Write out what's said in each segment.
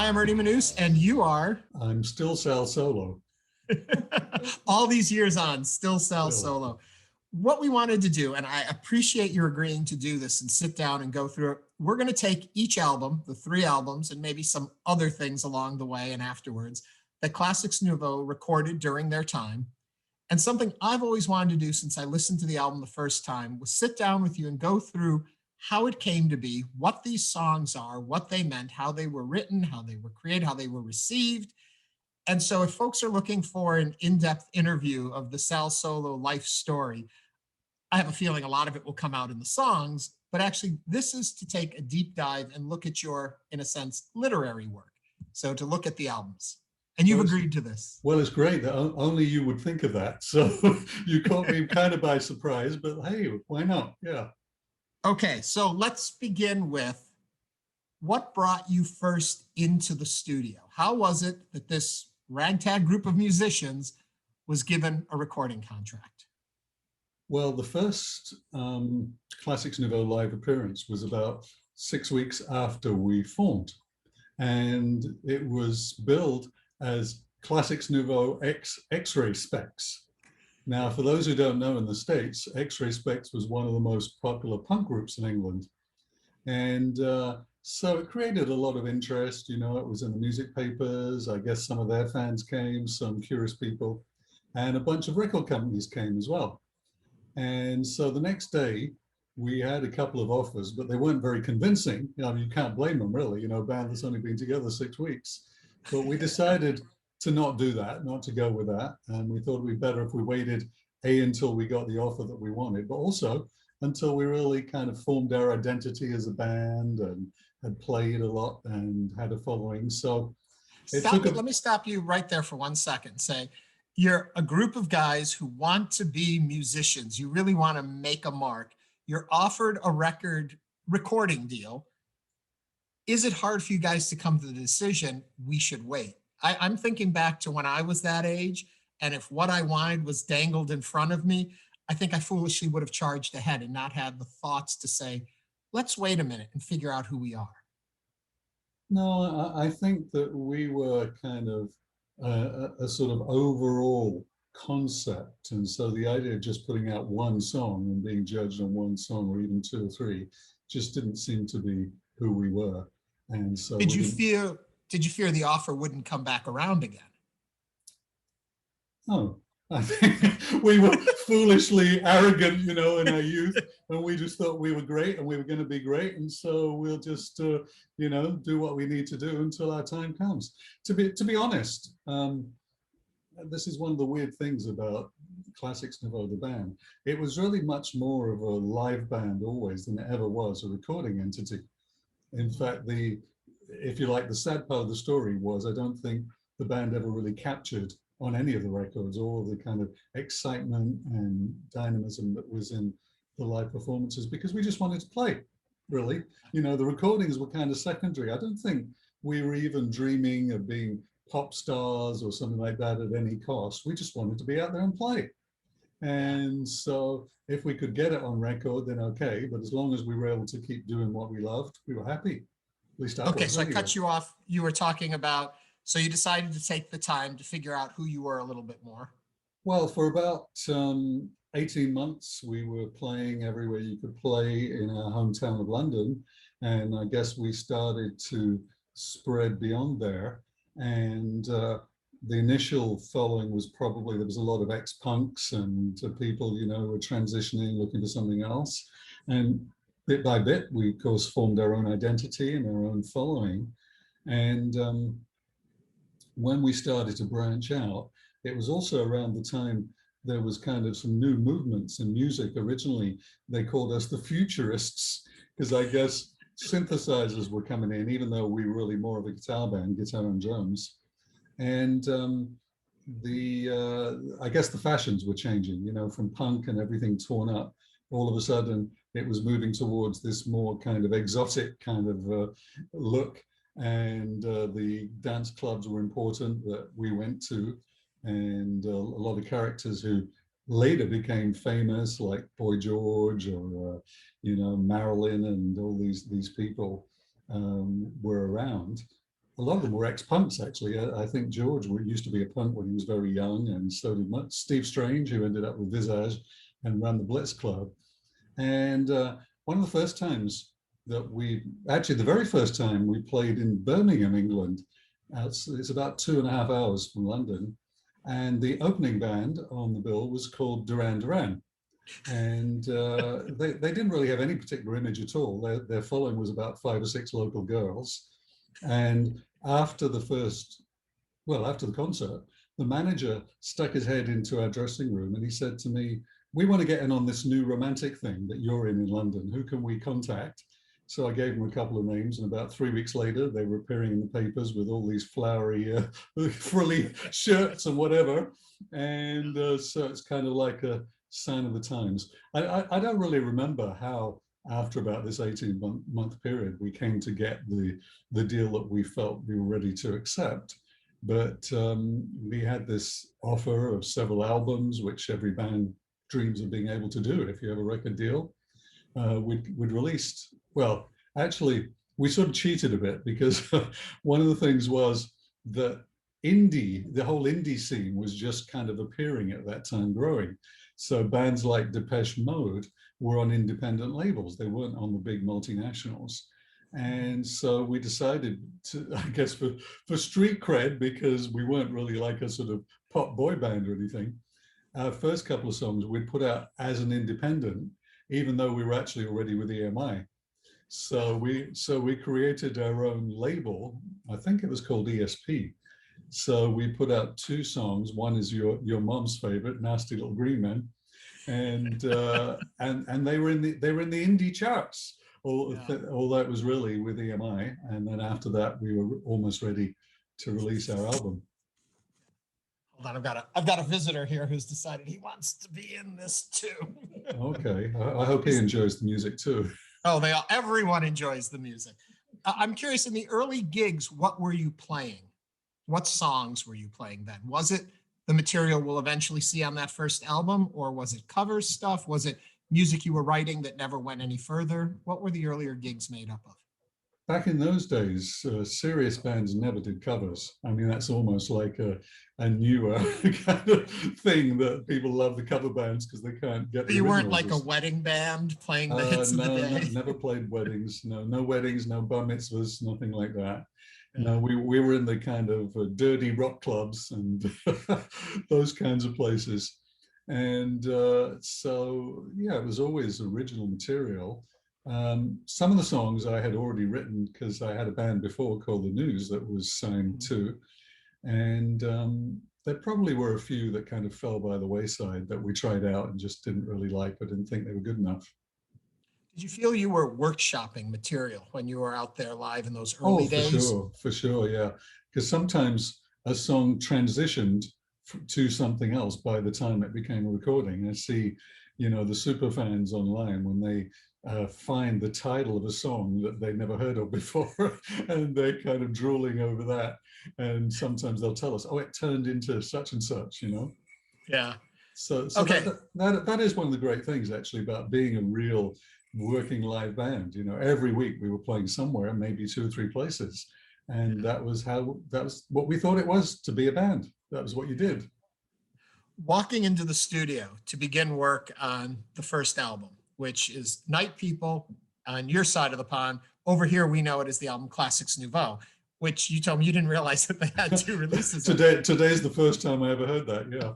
Hi, I'm Ernie Manouse, and you are? I'm still Sal Solo. All these years on, still Sal Solo. What we wanted to do, and I appreciate you agreeing to do this and sit down and go through it. We're going to take each album, the 3 albums, and maybe some other things along the way and afterwards that Classix Nouveaux recorded during their time. And something I've always wanted to do since I listened to the album the first time was sit down with you and go through how it came to be, what these songs are, what they meant, how they were written, how they were created, how they were received. And so if folks are looking for an in-depth interview of the Sal Solo life story, I have a feeling a lot of it will come out in the songs, but actually this is to take a deep dive and look at your, in a sense, literary work. So to look at the albums. And you've agreed to this. Well, it's great that only you would think of that. So you caught me kind of by surprise, but hey, why not? Yeah. Okay, so let's begin with what brought you first into the studio? How was it that this ragtag group of musicians was given a recording contract? Well, the first Classix Nouveaux live appearance was about 6 weeks after we formed. And it was billed as Classix Nouveaux X-Ray Specs. Now, for those who don't know, in the States, X-Ray Specs was one of the most popular punk groups in England. And so it created a lot of interest. You know, it was in the music papers. I guess some of their fans came, some curious people, and a bunch of record companies came as well. And so the next day, we had a couple of offers, but they weren't very convincing. You know, you can't blame them, really. You know, a band that's only been together 6 weeks. But we decided to not do that, not to go with that. And we thought it'd be better if we waited, until we got the offer that we wanted, but also until we really kind of formed our identity as a band and had played a lot and had a following. So let me stop you right there for 1 second. Say, you're a group of guys who want to be musicians. You really want to make a mark. You're offered a recording deal. Is it hard for you guys to come to the decision, we should wait? I'm thinking back to when I was that age, and if what I wanted was dangled in front of me, I think I foolishly would have charged ahead and not had the thoughts to say, let's wait a minute and figure out who we are. No, I think that we were kind of a sort of overall concept. And so the idea of just putting out one song and being judged on one song or even 2 or 3 just didn't seem to be who we were. And so did you fear the offer wouldn't come back around again? Oh, I think we were foolishly arrogant, you know, in our youth, and we just thought we were great and we were going to be great. And so we'll just, you know, do what we need to do until our time comes. To be honest, this is one of the weird things about Classix Nouveaux, the band. It was really much more of a live band always than it ever was a recording entity. In fact, if you like, the sad part of the story was I don't think the band ever really captured on any of the records all the kind of excitement and dynamism that was in the live performances, because we just wanted to play, really. You know, the recordings were kind of secondary. I don't think we were even dreaming of being pop stars or something like that at any cost. We just wanted to be out there and play. And so if we could get it on record, then okay. But as long as we were able to keep doing what we loved, we were happy. At least I was. Okay, so anyway. I cut you off. You were talking about, so you decided to take the time to figure out who you were a little bit more. Well, for about 18 months, we were playing everywhere you could play in our hometown of London. And I guess we started to spread beyond there. And the initial following was probably, there was a lot of ex-punks and people, you know, were transitioning, looking for something else. And bit by bit, we, of course, formed our own identity and our own following. And when we started to branch out, it was also around the time there was kind of some new movements in music. Originally, they called us the futurists, because I guess synthesizers were coming in, even though we were really more of a guitar band, guitar and drums. And I guess the fashions were changing, you know, from punk and everything torn up. All of a sudden, it was moving towards this more kind of exotic kind of look. And the dance clubs were important that we went to. And a lot of characters who later became famous, like Boy George or, you know, Marilyn and all these people were around. a lot of them were ex-punks, actually. I think George used to be a punk when he was very young, and so did Steve Strange, who ended up with Visage and ran the Blitz Club. And one of the first times that actually the very first time we played in Birmingham, England, it's about 2.5 hours from London, and the opening band on the bill was called Duran Duran. And they didn't really have any particular image at all. Their following was about 5 or 6 local girls. And after the concert, the manager stuck his head into our dressing room and he said to me, "We want to get in on this new romantic thing that you're in London. Who can we contact?" So I gave them a couple of names, and about 3 weeks later, they were appearing in the papers with all these flowery, frilly shirts and whatever. And so it's kind of like a sign of the times. I don't really remember how, after about this 18-month period, we came to get the deal that we felt we were ready to accept. But we had this offer of several albums, which every band dreams of being able to do if you have a record deal. We'd released, well, actually, we sort of cheated a bit because one of the things was that the whole indie scene was just kind of appearing at that time, growing. So bands like Depeche Mode were on independent labels. They weren't on the big multinationals. And so we decided to, I guess for street cred, because we weren't really like a sort of pop boy band or anything, our first couple of songs we'd put out as an independent, even though we were actually already with EMI. So we created our own label. I think it was called ESP. So we put out 2 songs. One is your mom's favorite, "Nasty Little Green Men," and they were in the indie charts. Although it was really with EMI. And then after that, we were almost ready to release our album. Hold on, I've got a visitor here who's decided he wants to be in this too. Okay, I hope he enjoys the music too. Oh, everyone enjoys the music. I'm curious, in the early gigs, what were you playing? What songs were you playing then? Was it the material we'll eventually see on that first album, or was it cover stuff? Was it music you were writing that never went any further? What were the earlier gigs made up of? Back in those days, serious bands never did covers. I mean, that's almost like a newer kind of thing that people love the cover bands because they can't get the You weren't originals. like a wedding band playing the hits of the day? Never played weddings. No weddings, no bar mitzvahs, nothing like that. Yeah. No, we were in the kind of dirty rock clubs and those kinds of places. And so, yeah, it was always original material. Some of the songs I had already written because I had a band before called The News that was signed to. And there probably were a few that kind of fell by the wayside that we tried out and just didn't really like or didn't think they were good enough. Did you feel you were workshopping material when you were out there live in those early days? For sure, yeah. Because sometimes a song transitioned to something else by the time it became a recording. I see, the super fans online when they find the title of a song that they'd never heard of before, and they're kind of drooling over that. And sometimes they'll tell us, "Oh, it turned into such and such," Yeah. So okay. that is one of the great things actually about being a real working live band. Every week we were playing somewhere, maybe 2 or 3 places, and that was what we thought it was to be a band. That was what you did. Walking into the studio to begin work on the first album, which is Night People on your side of the pond. Over here, we know it as the album Classix Nouveaux, which you told me you didn't realize that they had 2 releases. Today's the first time I ever heard that, yeah.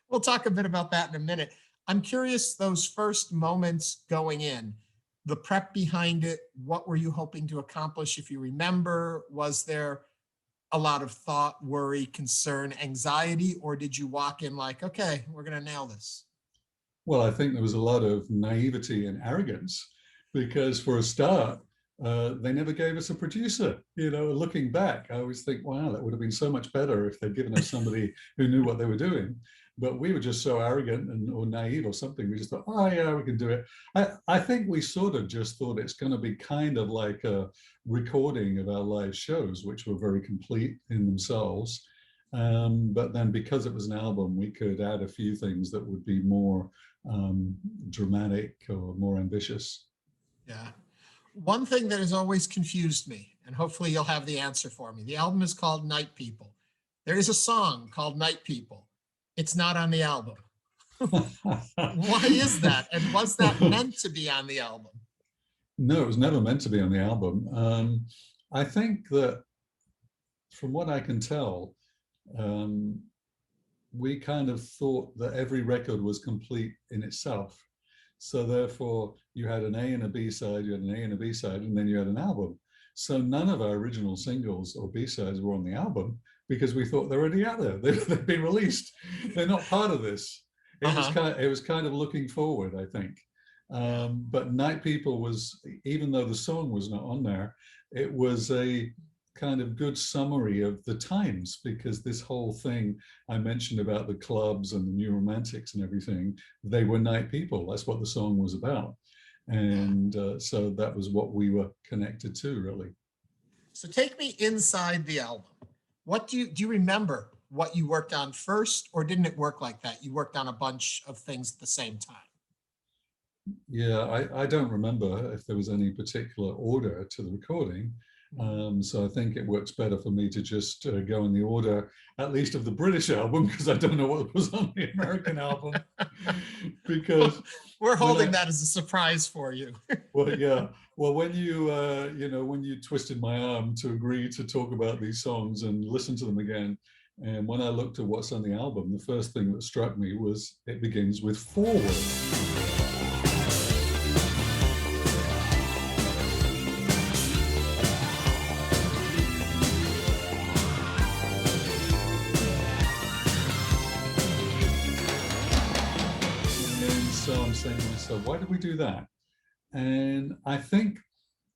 We'll talk a bit about that in a minute. I'm curious, those first moments going in, the prep behind it, what were you hoping to accomplish? If you remember, was there a lot of thought, worry, concern, anxiety, or did you walk in like, okay, we're going to nail this? Well, I think there was a lot of naivety and arrogance because for a start, they never gave us a producer. Looking back, I always think, wow, that would have been so much better if they'd given us somebody who knew what they were doing. But we were just so arrogant or naive or something. We just thought, oh yeah, we can do it. I think we sort of just thought it's going to be kind of like a recording of our live shows, which were very complete in themselves. But then because it was an album, we could add a few things that would be more dramatic or more ambitious. Yeah. One thing that has always confused me, and hopefully you'll have the answer for me. The album is called Night People. There is a song called Night People. It's not on the album. Why is that? And was that meant to be on the album? No, it was never meant to be on the album. I think that from what I can tell, we kind of thought that every record was complete in itself. So therefore, you had an A and a B side, you had an A and a B side, and then you had an album. So none of our original singles or B-sides were on the album because we thought they're already out there. They've been released. They're not part of this. It was kind of looking forward, I think. But Night People was, even though the song was not on there, it was a kind of good summary of the times, because this whole thing I mentioned about the clubs and the new romantics and everything, they were night people. That's what the song was about. And so that was what we were connected to, really. So take me inside the album. What do you remember what you worked on first, or didn't it work like that? You worked on a bunch of things at the same time. Yeah, I don't remember if there was any particular order to the recording. So I think it works better for me to just go in the order, at least of the British album, because I don't know what was on the American album. Because we're holding that as a surprise for you. Well, yeah. Well, when you when you twisted my arm to agree to talk about these songs and listen to them again, and when I looked at what's on the album, the first thing that struck me was it begins with Forward. So I'm saying to myself, why did we do that? And I think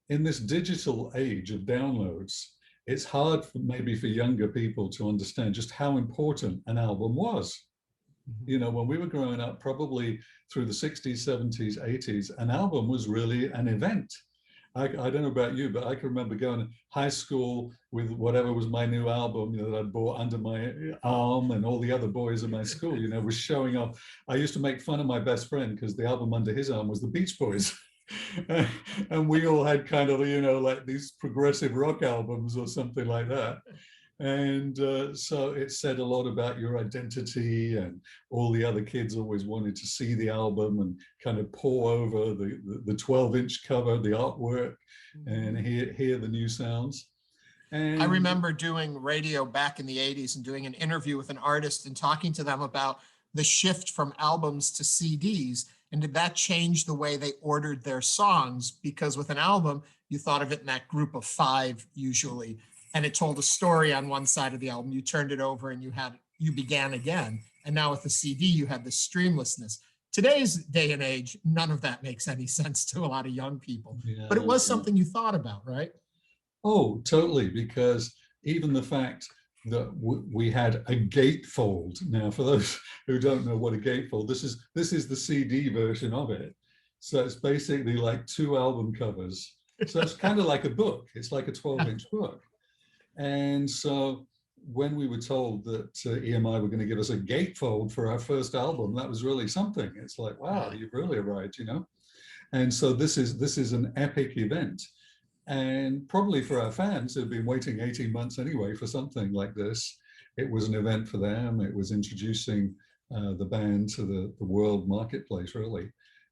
in this digital age of downloads, it's hard maybe for younger people to understand just how important an album was. You know, when we were growing up, probably through the 60s, 70s, 80s, an album was really an event. I don't know about you, but I can remember going to high school with whatever was my new album, that I'd bought under my arm, and all the other boys in my school, was showing off. I used to make fun of my best friend because the album under his arm was the Beach Boys. And we all had kind of, like these progressive rock albums or something like that. And so it said a lot about your identity, and all the other kids always wanted to see the album and kind of pore over the 12-inch cover, the artwork, and hear the new sounds. And I remember doing radio back in the 80s and doing an interview with an artist and talking to them about the shift from albums to CDs. And did that change the way they ordered their songs? Because with an album, you thought of it in that group of 5 usually, and it told a story on one side of the album. You turned it over and you began again. And now with the CD, you had the streamlessness. Today's day and age, none of that makes any sense to a lot of young people. Yeah, but it was something you thought about, right? Oh, totally. Because even the fact that we had a gatefold. Now, for those who don't know what a gatefold, this is the CD version of it. So it's basically like 2 album covers. So it's kind of like a book. It's like a 12-inch book. And so when we were told that EMI were going to give us a gatefold for our first album, that was really something. It's like, wow, you've really arrived, And so this is an epic event. And probably for our fans who've been waiting 18 months anyway for something like this, it was an event for them. It was introducing the band to the world marketplace, really.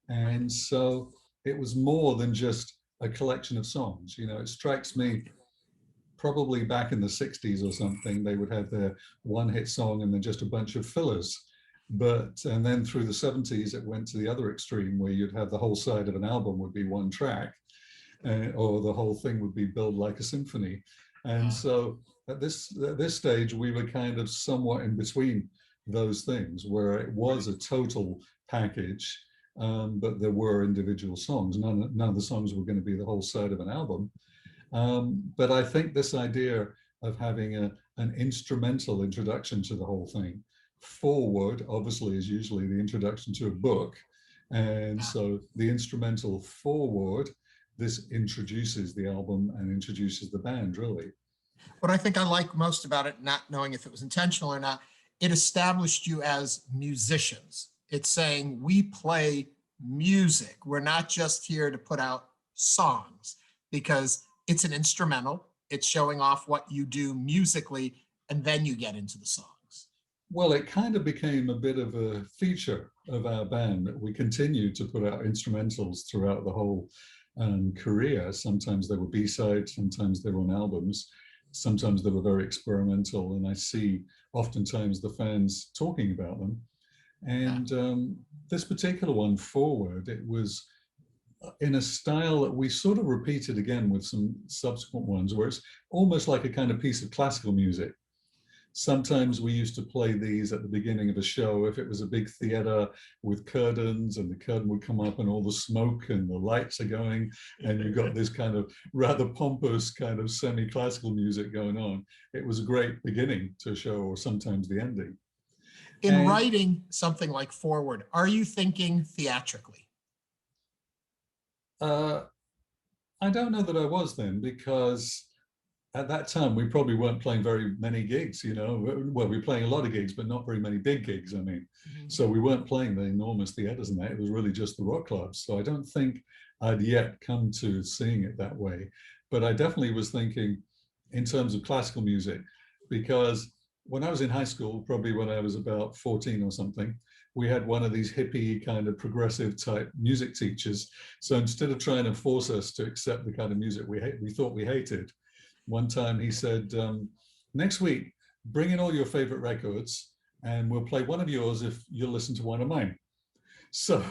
And so it was more than just a collection of songs. It strikes me, probably back in the 60s or something, they would have their one-hit song and then just a bunch of fillers. And then through the 70s, it went to the other extreme, where you'd have the whole side of an album would be 1 track, or the whole thing would be billed like a symphony. And so at this stage, we were kind of somewhat in between those things, where it was a total package, but there were individual songs. None of the songs were going to be the whole side of an album. But I think this idea of having an instrumental introduction to the whole thing, Forward obviously is usually the introduction to a book. And so the instrumental Forward, this introduces the album and introduces the band, really. What I think I like most about it, not knowing if it was intentional or not, it established you as musicians. It's saying we play music. We're not just here to put out songs because it's an instrumental, it's showing off what you do musically, and then you get into the songs? Well, it kind of became a bit of a feature of our band. We continued to put out instrumentals throughout the whole career. Sometimes they were B-sides, sometimes they were on albums, sometimes they were very experimental, and I see oftentimes the fans talking about them. And this particular one, Forward, it was in a style that we sort of repeated again with some subsequent ones, where it's almost like a kind of piece of classical music. Sometimes we used to play these at the beginning of a show if it was a big theater with curtains, and the curtain would come up and all the smoke and the lights are going, and you've got this kind of rather pompous kind of semi-classical music going on. It was a great beginning to a show, or sometimes the ending. In writing something like Forward, are you thinking theatrically? I don't know that I was then, because at that time we probably weren't playing very many gigs, you know. Well, we were playing a lot of gigs, but not very many big gigs, I mean. So we weren't playing the enormous theaters and that. It was really just the rock clubs. So I don't think I'd yet come to seeing it that way. But I definitely was thinking in terms of classical music, because when I was in high school, probably when I was about 14 or something, we had one of these hippie kind of progressive type music teachers. So instead of trying to force us to accept the kind of music we thought we hated, one time he said, next week, bring in all your favorite records and we'll play one of yours if you'll listen to one of mine. So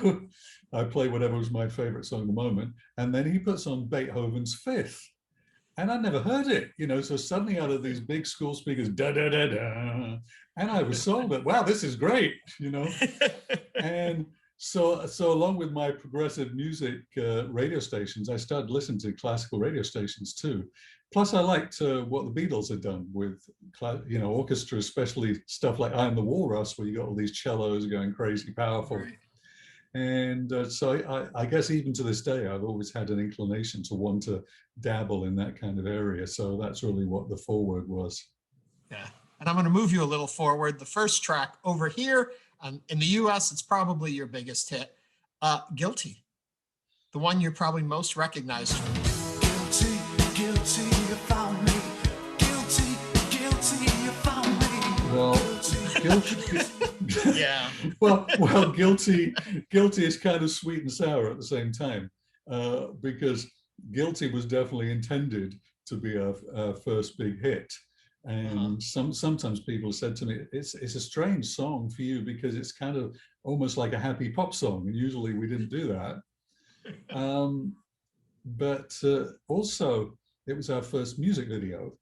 I play whatever was my favorite song at the moment. And then he puts on Beethoven's Fifth. And I never heard it, you know, so suddenly out of these big school speakers, da da da da, and I was sold that, wow, this is great, you know. And so along with my progressive music radio stations, I started listening to classical radio stations too. Plus, I liked what the Beatles had done with, you know, orchestra, especially stuff like I Am the Walrus, where you got all these cellos going crazy powerful. Right. And so I guess even to this day, I've always had an inclination to want to dabble in that kind of area. So that's really what the Forward was. Yeah, and I'm going to move you a little forward. The first track over here in the US, it's probably your biggest hit, Guilty, the one you're probably most recognized for. Guilty, guilty, you found me. Guilty, guilty, you found me. Well, guilty. Yeah. well, guilty is kind of sweet and sour at the same time, because Guilty was definitely intended to be our first big hit. And sometimes people said to me, it's a strange song for you because it's kind of almost like a happy pop song, and usually we didn't do that. But also it was our first music video,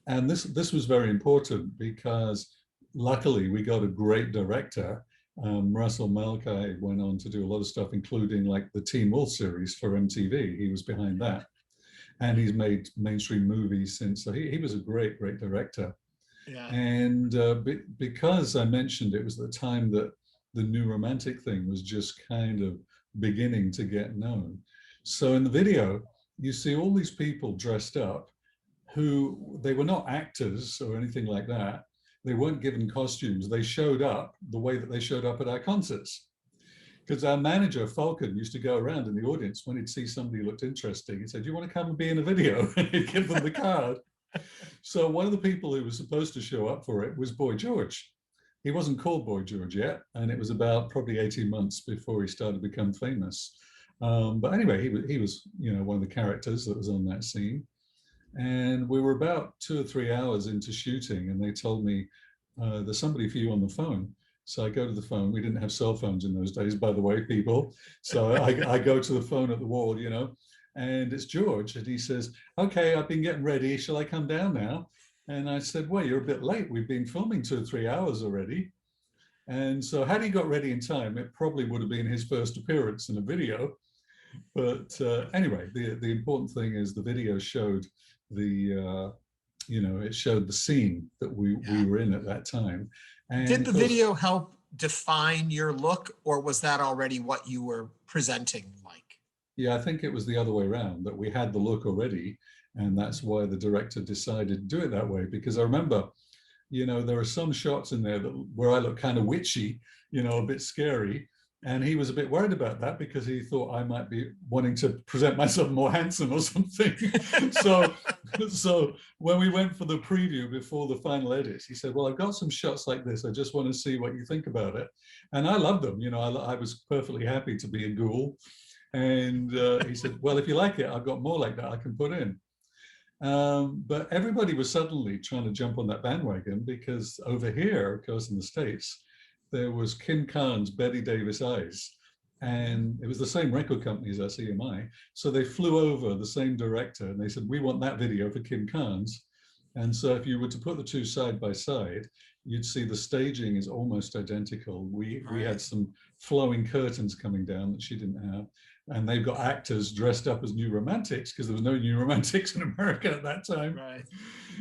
and this was very important because luckily we got a great director. Russell Malkai went on to do a lot of stuff, including like the Teen Wolf series for MTV. He was behind that. And he's made mainstream movies since. So he was a great director. Yeah. And because I mentioned it was the time that the new romantic thing was just kind of beginning to get known. So in the video, you see all these people dressed up who, they were not actors or anything like that. They weren't given costumes. They showed up the way that they showed up at our concerts. Because our manager, Falcon, used to go around in the audience when he'd see somebody who looked interesting. He said, do you want to come and be in a video? And he'd give them the card. So one of the people who was supposed to show up for it was Boy George. He wasn't called Boy George yet. And it was about probably 18 months before he started to become famous. But anyway, he was, you know, one of the characters that was on that scene. And we were about 2 or 3 hours into shooting, and they told me, there's somebody for you on the phone. So I go to the phone. We didn't have cell phones in those days, by the way, people. So I go to the phone at the wall, you know, and it's George. And he says, okay, I've been getting ready. Shall I come down now? And I said, well, you're a bit late. We've been filming 2 or 3 hours already. And so had he got ready in time, it probably would have been his first appearance in a video. But anyway, the important thing is the video showed the, you know, it showed the scene that we were in at that time. And did the video help define your look, or was that already what you were presenting like? Yeah, I think it was the other way around, that we had the look already. And that's why the director decided to do it that way. Because I remember, you know, there are some shots in there where I look kind of witchy, you know, a bit scary. And he was a bit worried about that because he thought I might be wanting to present myself more handsome or something. so when we went for the preview before the final edits, he said, well, I've got some shots like this. I just want to see what you think about it. And I loved them. You know, I was perfectly happy to be a ghoul. And he said, well, if you like it, I've got more like that I can put in. But everybody was suddenly trying to jump on that bandwagon because over here, of course, in the States, there was Kim Carnes' Betty Davis Eyes, and it was the same record company as EMI. So they flew over the same director and they said, we want that video for Kim Carnes. And so if you were to put the two side by side, you'd see the staging is almost identical. We had some flowing curtains coming down that she didn't have. And they've got actors dressed up as New Romantics because there was no New Romantics in America at that time. Right.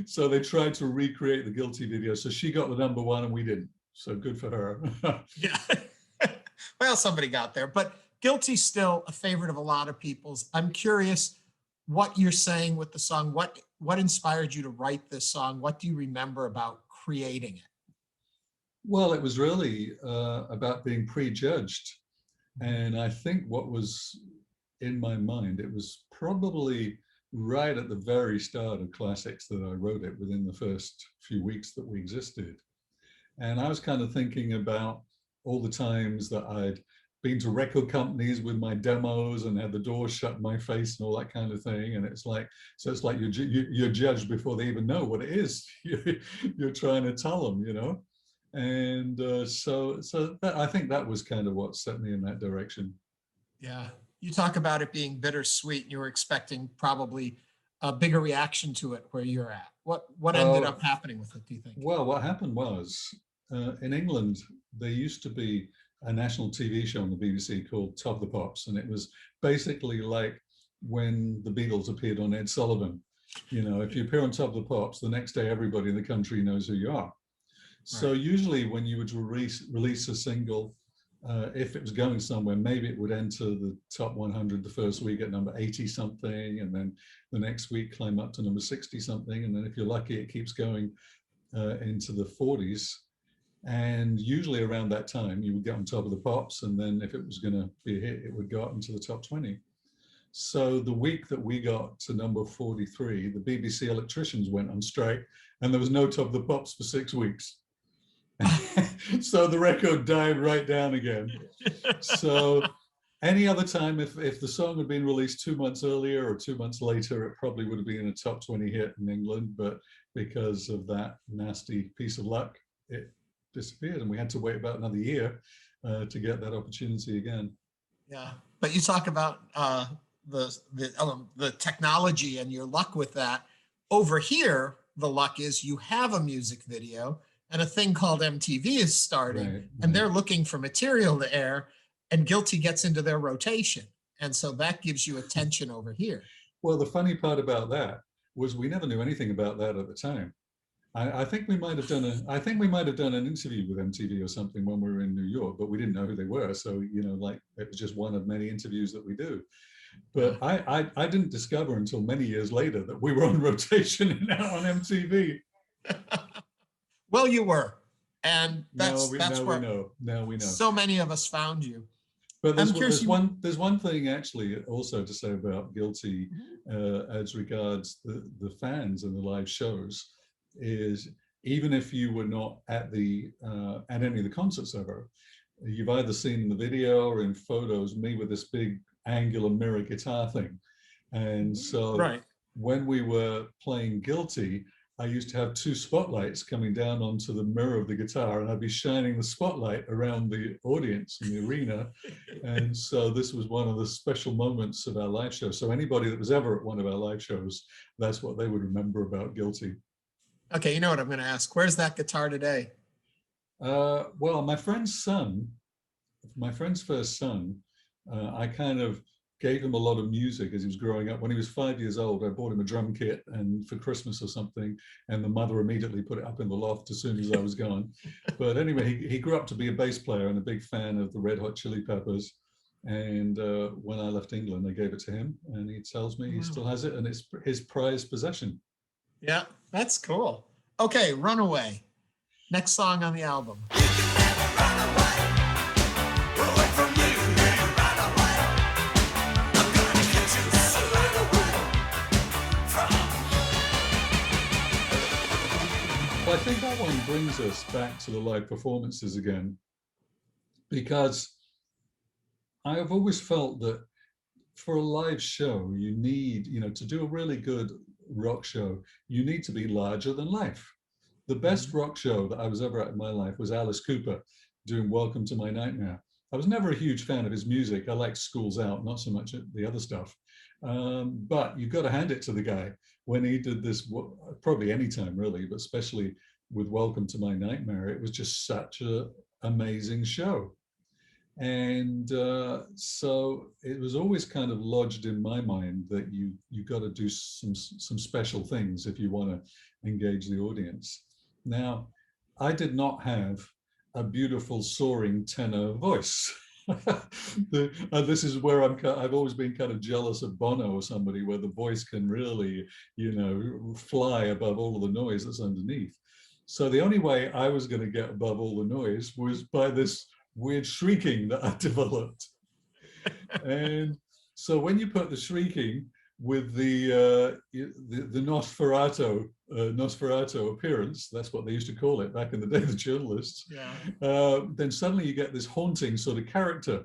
So they tried to recreate the Guilty video. So she got the #1 and we didn't. So good for her. Yeah. Well, somebody got there, but Guilty's still a favorite of a lot of people's. I'm curious what you're saying with the song. What inspired you to write this song? What do you remember about creating it? Well, it was really about being prejudged. And I think what was in my mind, it was probably right at the very start of Classix that I wrote it, within the first few weeks that we existed. And I was kind of thinking about all the times that I'd been to record companies with my demos and had the doors shut in my face and all that kind of thing. And it's like, so it's like you're judged before they even know what it is you're trying to tell them, you know? And so that, I think that was kind of what set me in that direction. Yeah. You talk about it being bittersweet. You were expecting probably a bigger reaction to it where you're at. What ended up happening with it, do you think? Well, what happened was, in England, there used to be a national TV show on the BBC called Top the Pops, and it was basically like when the Beatles appeared on Ed Sullivan. You know, if you appear on Top of the Pops, the next day everybody in the country knows who you are. So usually when you would release a single, if it was going somewhere, maybe it would enter the top 100 the first week at number 80 something, and then the next week climb up to number 60 something, and then if you're lucky, it keeps going into the 40s. And usually around that time, you would get on Top of the Pops, and then if it was going to be a hit, it would go up into the top 20. So the week that we got to number 43, the BBC electricians went on strike, and there was no Top of the Pops for 6 weeks. So the record died right down again. So any other time, if the song had been released 2 months earlier or 2 months later, it probably would have been a top 20 hit in England. But because of that nasty piece of luck, it disappeared, and we had to wait about another year to get that opportunity again. Yeah, but you talk about the technology and your luck with that. Over here, the luck is you have a music video, and a thing called MTV is starting, and they're looking for material to air, and Guilty gets into their rotation. And so that gives you attention over here. Well, the funny part about that was we never knew anything about that at the time. I think we might have done an interview with MTV or something when we were in New York, but we didn't know who they were. So, you know, like it was just one of many interviews that we do. But I didn't discover until many years later that we were on rotation now on MTV. Well, you were, and that's where now we know. So many of us found you. But there's one thing actually also to say about Guilty as regards the fans and the live shows, is even if you were not at any of the concerts ever, you've either seen in the video or in photos me with this big angular mirror guitar thing. And so when we were playing Guilty, I used to have 2 spotlights coming down onto the mirror of the guitar, and I'd be shining the spotlight around the audience in the arena. And so this was one of the special moments of our live show. So anybody that was ever at one of our live shows, that's what they would remember about Guilty. Okay, you know what I'm going to ask. Where's that guitar today? Well, my friend's first son, I kind of gave him a lot of music as he was growing up. When he was 5 years old, I bought him a drum kit and for Christmas or something, and the mother immediately put it up in the loft as soon as I was gone. But anyway, he grew up to be a bass player and a big fan of the Red Hot Chili Peppers. And when I left England, I gave it to him, and he tells me he still has it, and it's his prized possession. Yeah, that's cool. Okay, Runaway. Next song on the album. You can never run away from I think that one brings us back to the live performances again, because I have always felt that for a live show, you need, to do a really good rock show, you need to be larger than life. The best rock show that I was ever at in my life was Alice Cooper doing Welcome to My Nightmare. I was never a huge fan of his music. I liked Schools Out, not so much the other stuff. But you've got to hand it to the guy when he did this, probably any time really, but especially with Welcome to My Nightmare, it was just such an amazing show. And so it was always kind of lodged in my mind that you got to do some special things if you want to engage the audience. Now, I did not have a beautiful soaring tenor voice. This is where I've always been kind of jealous of Bono or somebody where the voice can really, fly above all of the noise that's underneath. So the only way I was going to get above all the noise was by this weird shrieking that I developed. And so when you put the shrieking with the Nosferatu appearance, that's what they used to call it back in the day, the journalists, then suddenly you get this haunting sort of character,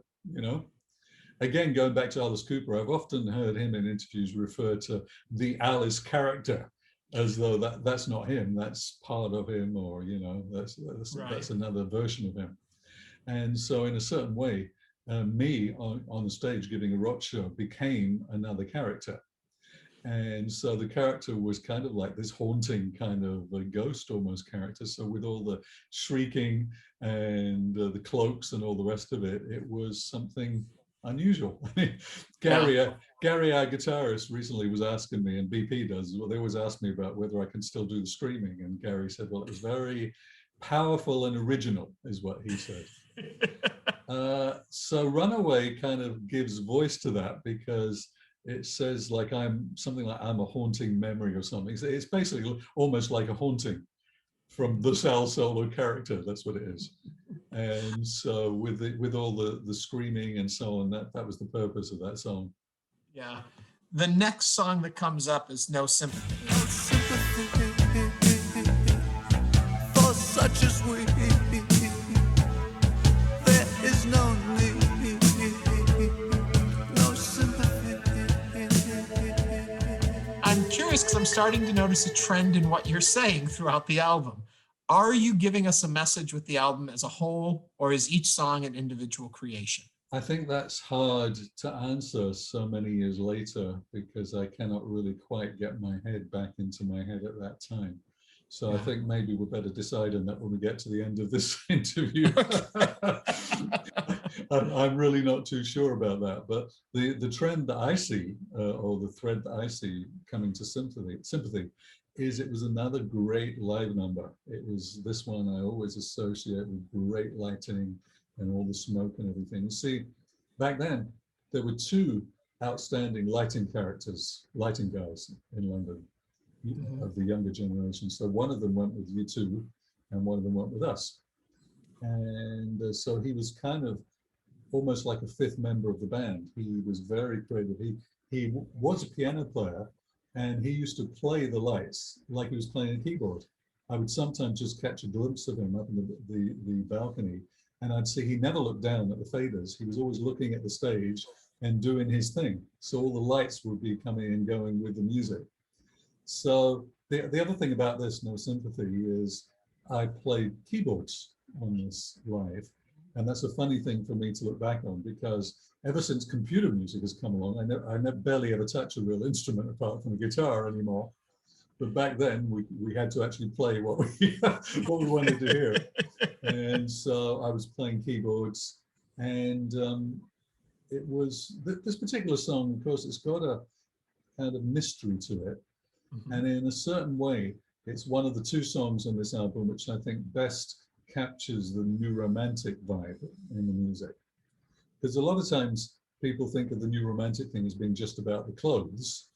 Again, going back to Alice Cooper, I've often heard him in interviews refer to the Alice character as though that's not him, that's part of him, or, that's another version of him. And so in a certain way, me on the stage giving a rock show became another character. And so the character was kind of like this haunting kind of a ghost almost character. So with all the shrieking and the cloaks and all the rest of it, it was something unusual. Gary, our guitarist, recently was asking me, and BP does, well, they always ask me about whether I can still do the screaming. And Gary said, well, it was very powerful and original, is what he said. So Runaway kind of gives voice to that because it says like I'm a haunting memory or something. It's basically almost like a haunting from the Sal Solo character. That's what it is. And so with all the screaming and so on, that was the purpose of that song. Yeah. The next song that comes up is No Sympathy. No sympathy for such as we. There is no need. No sympathy. I'm curious because I'm starting to notice a trend in what you're saying throughout the album. Are you giving us a message with the album as a whole, or is each song an individual creation? I think that's hard to answer so many years later because I cannot really quite get my head back into my head at that time. So I think maybe we better decide on that when we get to the end of this interview. I'm really not too sure about that, but the trend that I see, or the thread that I see coming to Sympathy, is it was another great live number. It was this one I always associate with great lighting and all the smoke and everything. You see, back then, there were two outstanding lighting guys in London of the younger generation. So one of them went with U2 and one of them went with us. And so he was kind of almost like a fifth member of the band. He was very creative. He was a piano player and he used to play the lights like he was playing a keyboard. I would sometimes just catch a glimpse of him up in the balcony, and I'd see he never looked down at the faders. He was always looking at the stage and doing his thing. So all the lights would be coming and going with the music. So the other thing about this No Sympathy is I played keyboards on this live. And that's a funny thing for me to look back on because ever since computer music has come along, I barely ever touch a real instrument apart from a guitar anymore. But back then we had to actually play what we wanted to hear. And so I was playing keyboards, and it was this particular song, of course, it's got a kind of mystery to it. Mm-hmm. And in a certain way, it's one of the two songs on this album which I think best captures the new romantic vibe in the music. Because a lot of times people think of the new romantic thing as being just about the clothes,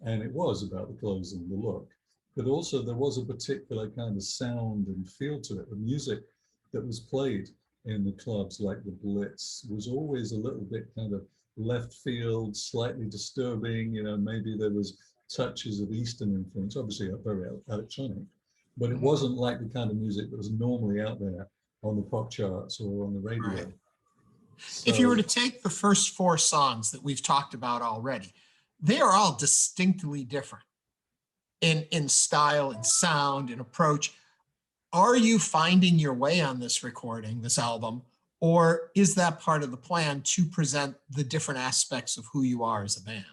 and it was about the clothes and the look, but also there was a particular kind of sound and feel to it. The music that was played in the clubs like the Blitz was always a little bit kind of left field, slightly disturbing, maybe there was touches of Eastern influence, obviously very electronic, but it wasn't like the kind of music that was normally out there on the pop charts or on the radio. Right. So, If you were to take the first four songs that we've talked about already, they are all distinctly different in style and sound and approach. Are you finding your way on this recording, this album, or is that part of the plan to present the different aspects of who you are as a band?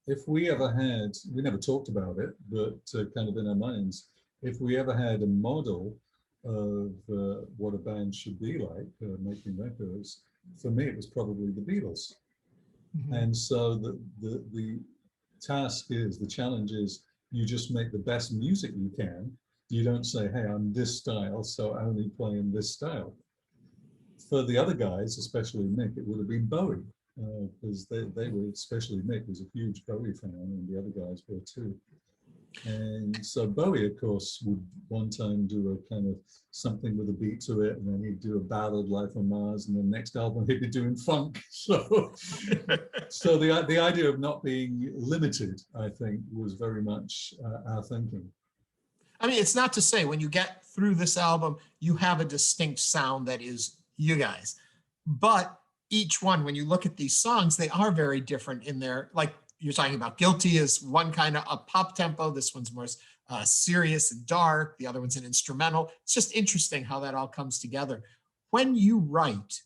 if we ever had, we never talked about it, but kind of in our minds, if we ever had a model of what a band should be like, making records, for me, it was probably the Beatles. Mhm. And so the task is, the challenge is, you just make the best music you can. You don't say, hey, I'm this style, so I only play in this style. For the other guys, especially Mick, it would have been Bowie, because they were, especially Mick was a huge Bowie fan, and the other guys were too. And so Bowie, of course, would one time do a kind of something with a beat to it, and then he'd do a ballad, Life on Mars, and the next album he'd be doing funk. So the idea of not being limited, I think, was very much our thinking. I mean, it's not to say when you get through this album, you have a distinct sound that is you guys. But each one, when you look at these songs, they are very different in their, like you're talking about, Guilty is one kind of a pop tempo. This one's more serious and dark. The other one's an instrumental. It's just interesting how that all comes together. When you write,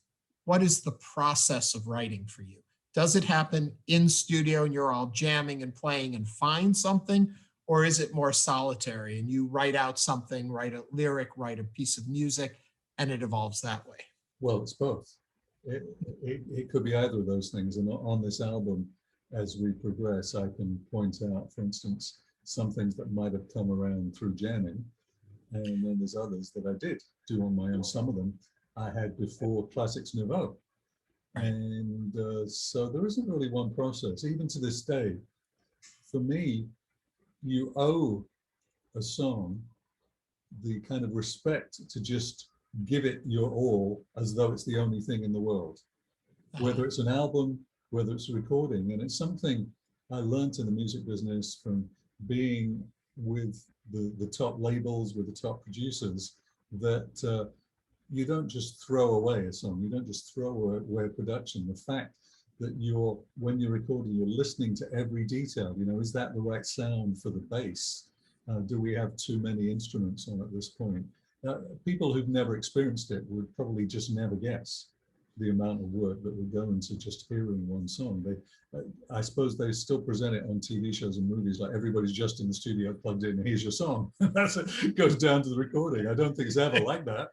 what is the process of writing for you? Does it happen in studio and you're all jamming and playing and find something? Or is it more solitary and you write out something, write a lyric, write a piece of music, and it evolves that way? Well, it's both. It could be either of those things. And on this album, as we progress, I can point out, for instance, some things that might have come around through jamming. And then there's others that I did do on my own. Some of them I had before Classix Nouveaux. And so there isn't really one process, even to this day. For me, you owe a song the kind of respect to just give it your all as though it's the only thing in the world, whether it's an album, whether it's a recording. And it's something I learned in the music business from being with the top labels, with the top producers, that you don't just throw away a song, you don't just throw away a production. The fact that when you're recording, you're listening to every detail. You know, is that the right sound for the bass? Do we have too many instruments on at this point? People who've never experienced it would probably just never guess the amount of work that would go into just hearing one song. I suppose they still present it on TV shows and movies like everybody's just in the studio plugged in, here's your song. It goes down to the recording. I don't think it's ever like that.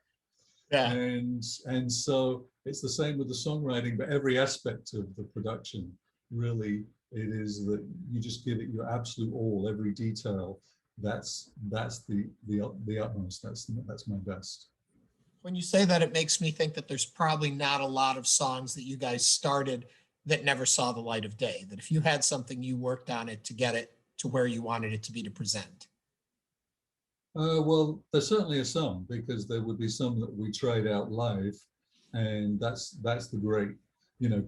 Yeah. And so it's the same with the songwriting, but every aspect of the production, really, it is that you just give it your absolute all, every detail. That's the utmost. That's my best. When you say that, it makes me think that there's probably not a lot of songs that you guys started that never saw the light of day, that if you had something, you worked on it to get it to where you wanted it to be to present. Well, there certainly are some, because there would be some that we tried out live, and that's the great,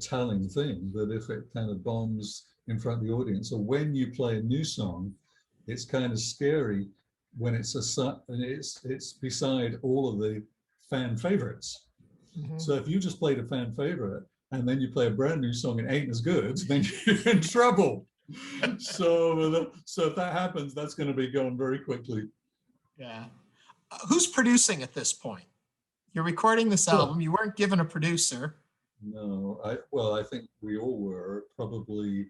telling thing, that if it kind of bombs in front of the audience, or when you play a new song, it's kind of scary when it's beside all of the fan favorites. Mm-hmm. So if you just played a fan favorite and then you play a brand new song and it ain't as good, then you're in trouble. So if that happens, that's going to be going very quickly. Yeah. Who's producing at this point? You're recording this album. You weren't given a producer. No, I think we all were. Probably,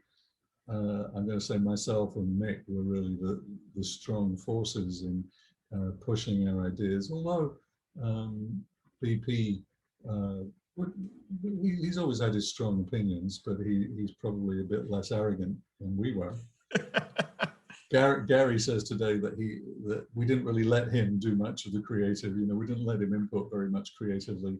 I'm going to say myself and Mick were really the strong forces in pushing our ideas. Although BP, he's always had his strong opinions, but he's probably a bit less arrogant than we were. Gary says today that we didn't really let him do much of the creative. We didn't let him input very much creatively,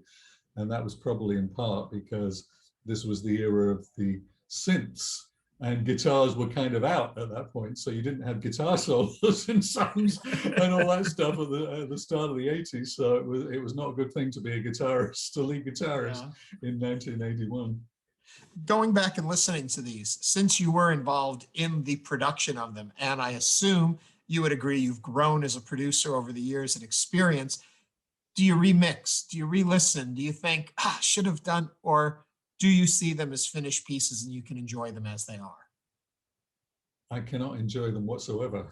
and that was probably in part because this was the era of the synths, and guitars were kind of out at that point, so you didn't have guitar solos in songs and all that stuff at the start of the 80s. So it was not a good thing to be a guitarist, a lead guitarist in 1981. Going back and listening to these, since you were involved in the production of them, and I assume you would agree you've grown as a producer over the years and experience. Do you remix? Do you re-listen? Do you think, should have done, or do you see them as finished pieces and you can enjoy them as they are? I cannot enjoy them whatsoever.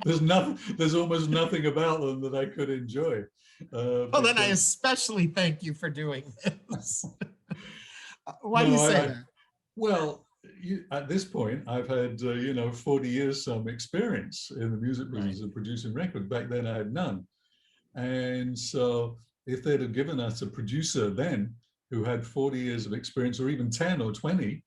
There's almost nothing about them that I could enjoy. Well, then I Because- especially thank you for doing this. Why do No, you say I- that? Well, at this point, I've had 40 years some experience in the music business of producing records. Back then, I had none, and so if they'd have given us a producer then who had 40 years of experience, or even 10 or 20,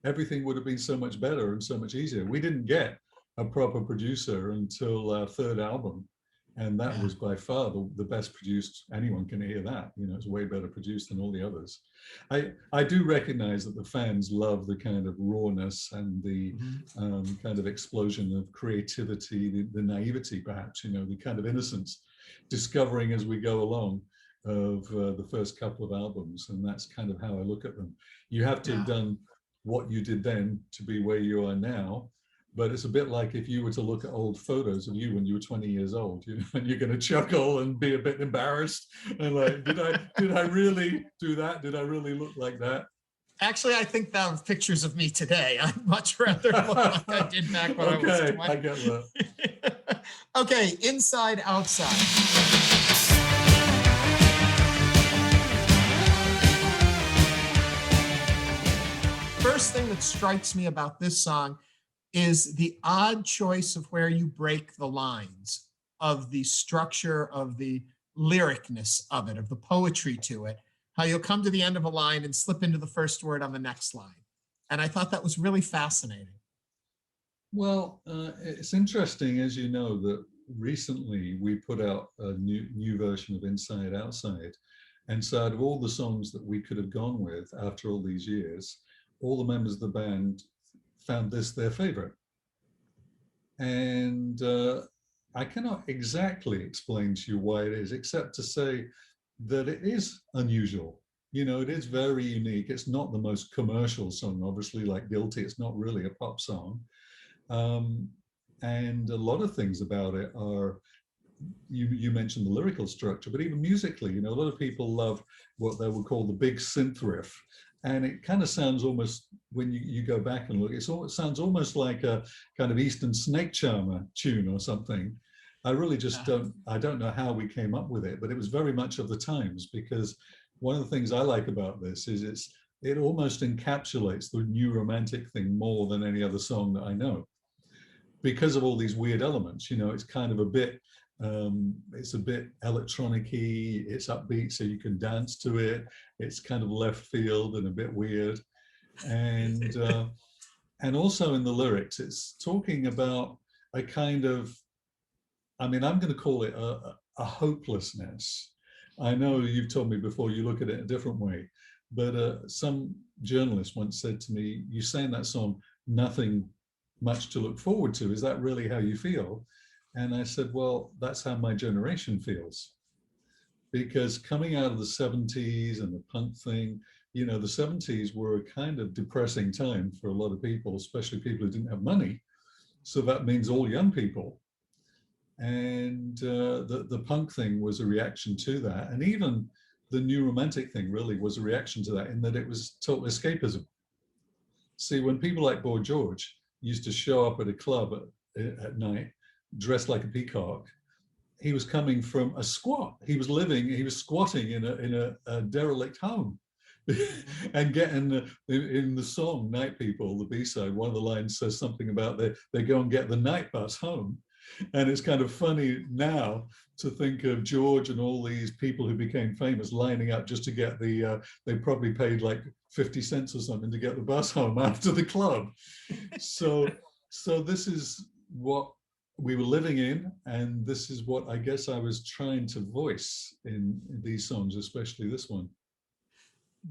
everything would have been so much better and so much easier. We didn't get a proper producer until our third album, and that was by far the best produced. Anyone can hear that. It's way better produced than all the others. I do recognize that the fans love the kind of rawness and the kind of explosion of creativity, the naivety, perhaps, the kind of innocence, discovering as we go along of the first couple of albums. And that's kind of how I look at them. You have to have done what you did then to be where you are now. But it's a bit like if you were to look at old photos of you when you were 20 years old, and you're going to chuckle and be a bit embarrassed and like, did I really do that? Did I really look like that? Actually, I think those pictures of me today, I'd much rather look like I did back when I was 20. I get that. Okay, inside, outside. First thing that strikes me about this song is the odd choice of where you break the lines of the structure, of the lyricness of it, of the poetry to it, how you'll come to the end of a line and slip into the first word on the next line. And I thought that was really fascinating. Well, it's interesting, as you know, that recently we put out a new version of Inside Outside. And so out of all the songs that we could have gone with after all these years, all the members of the band found this their favorite. And I cannot exactly explain to you why it is, except to say that it is unusual. It is very unique. It's not the most commercial song, obviously, like Guilty. It's not really a pop song. And a lot of things about it are, you mentioned the lyrical structure, but even musically, a lot of people love what they would call the big synth riff. And it kind of sounds almost, when you go back and look, it sounds almost like a kind of Eastern Snake Charmer tune or something. I really just don't know how we came up with it, but it was very much of the times, because one of the things I like about this is it almost encapsulates the new romantic thing more than any other song that I know, because of all these weird elements. It's kind of a bit, it's a bit electronic-y, it's upbeat so you can dance to it, it's kind of left field and a bit weird. And also in the lyrics, it's talking about a kind of, I'm going to call it a hopelessness. I know you've told me before you look at it a different way, but some journalist once said to me, you say in that song, nothing much to look forward to. Is that really how you feel? And I said, well, that's how my generation feels. Because coming out of the 70s and the punk thing, the 70s were a kind of depressing time for a lot of people, especially people who didn't have money. So that means all young people. And the punk thing was a reaction to that. And even the new romantic thing really was a reaction to that, in that it was total escapism. See, when people like Boy George used to show up at a club at night, dressed like a peacock, he was coming from a squat. He was squatting in a derelict home. And getting in the song Night People, the B-side, one of the lines says something about they go and get the night bus home. And it's kind of funny now to think of George and all these people who became famous lining up just to get they probably paid like 50 cents or something to get the bus home after the club. So this is what we were living in, and this is what I guess I was trying to voice in these songs, especially this one.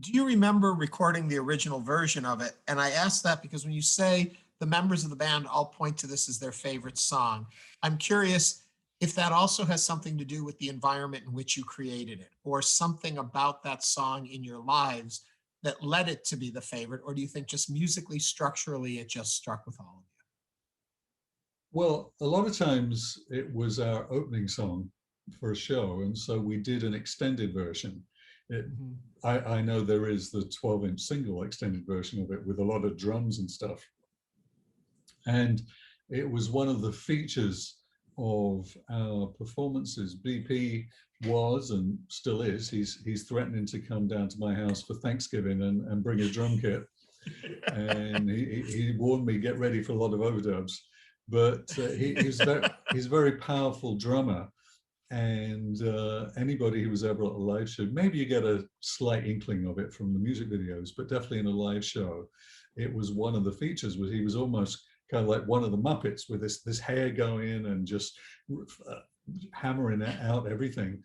Do you remember recording the original version of it? And I ask that because when you say the members of the band all point to this as their favorite song, I'm curious if that also has something to do with the environment in which you created it, or something about that song in your lives that led it to be the favorite, or do you think just musically, structurally, it just struck with all of you? Well, a lot of times it was our opening song for a show, and so we did an extended version. It, Mhm. I know there is the 12-inch single extended version of it with a lot of drums and stuff. And it was one of the features of our performances. BP was and still is, he's threatening to come down to my house for Thanksgiving and bring a drum kit. And he warned me, get ready for a lot of overdubs. But he's a very powerful drummer. And anybody who was ever at a live show, maybe you get a slight inkling of it from the music videos, but definitely in a live show, it was one of the features. Was he was almost kind of like one of the Muppets with this hair going and just hammering out everything.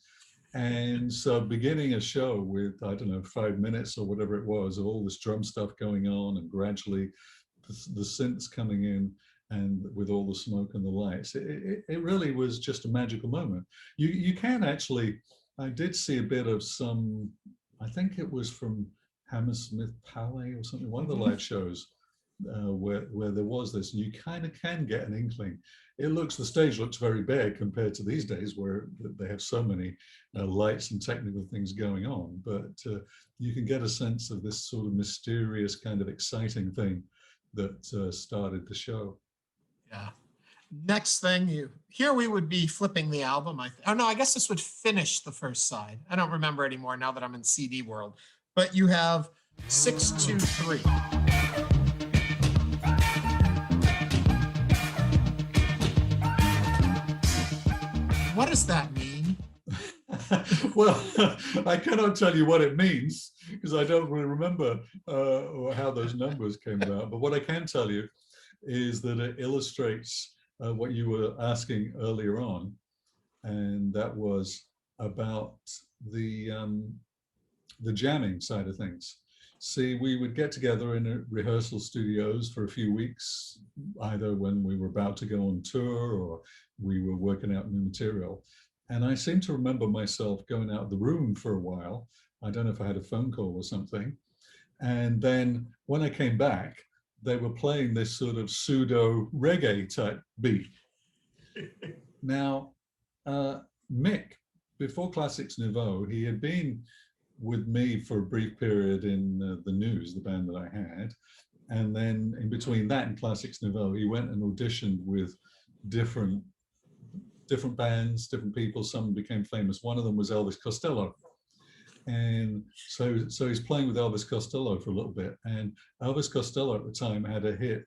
And so beginning a show with, I don't know, 5 minutes or whatever it was, of all this drum stuff going on, and gradually the synths coming in, and with all the smoke and the lights, it really was just a magical moment. You can actually, I did see a bit of some, I think it was from Hammersmith Palais or something, one of the live shows where there was this, and you kind of can get an inkling. The stage looks very bare compared to these days where they have so many lights and technical things going on, but you can get a sense of this sort of mysterious kind of exciting thing that started the show. Yeah. Next thing here we would be flipping the album. Oh no, I guess this would finish the first side. I don't remember anymore now that I'm in CD world. But you have 623. What does that mean? Well, I cannot tell you what it means because I don't really remember how those numbers came about. But what I can tell you is that it illustrates what you were asking earlier on, and that was about the jamming side of things. See, we would get together in rehearsal studios for a few weeks, either when we were about to go on tour or we were working out new material. And I seem to remember myself going out of the room for a while. I don't know if I had a phone call or something. And then when I came back, they were playing this sort of pseudo reggae type beat. Now, Mick, before Classix Nouveaux, he had been with me for a brief period in the News, the band that I had. And then in between that and Classix Nouveaux, he went and auditioned with different bands, different people. Some became famous. One of them was Elvis Costello. And so he's playing with Elvis Costello for a little bit. And Elvis Costello at the time had a hit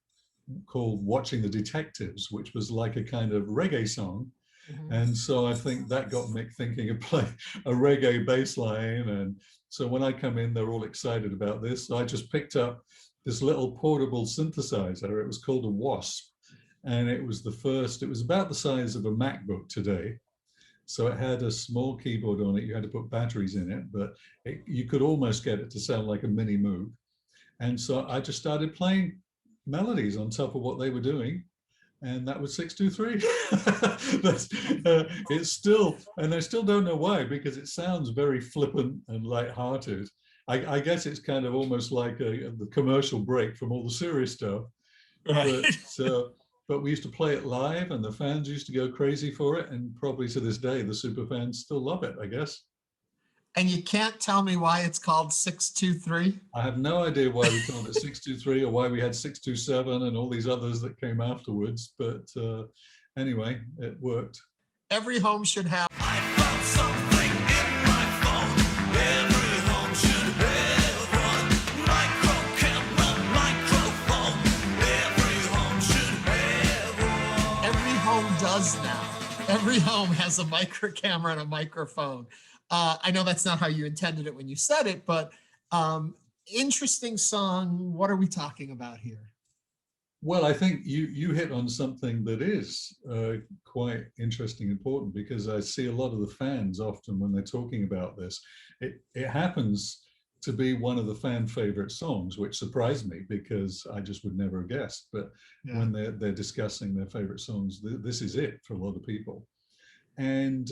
called Watching the Detectives, which was like a kind of reggae song. Mm-hmm. And so I think that got Mick thinking of playing a reggae bass line. And so when I come in, they're all excited about this. So I just picked up this little portable synthesizer. It was called a Wasp. And it was about the size of a MacBook today. So it had a small keyboard on it. You had to put batteries in it, but you could almost get it to sound like a mini Moog. And so I just started playing melodies on top of what they were doing. And that was 623. It's still, and I still don't know why, because it sounds very flippant and lighthearted. I guess it's kind of almost like the commercial break from all the serious stuff. Right. But we used to play it live and the fans used to go crazy for it. And probably to this day, the super fans still love it, I guess. And you can't tell me why it's called 623? I have no idea why we called it 623 or why we had 627 and all these others that came afterwards. But anyway, it worked. Every home should have. I found something in my phone. Every home should have one. Micro camera, microphone. Every home should have one. Every home does now. Every home has a micro camera and a microphone. I know that's not how you intended it when you said it, but interesting song. What are we talking about here? Well, I think you hit on something that is quite interesting, important, because I see a lot of the fans often when they're talking about this. It happens to be one of the fan favorite songs, which surprised me because I just would never have guessed. But yeah, when they're discussing their favorite songs, this is it for a lot of people. And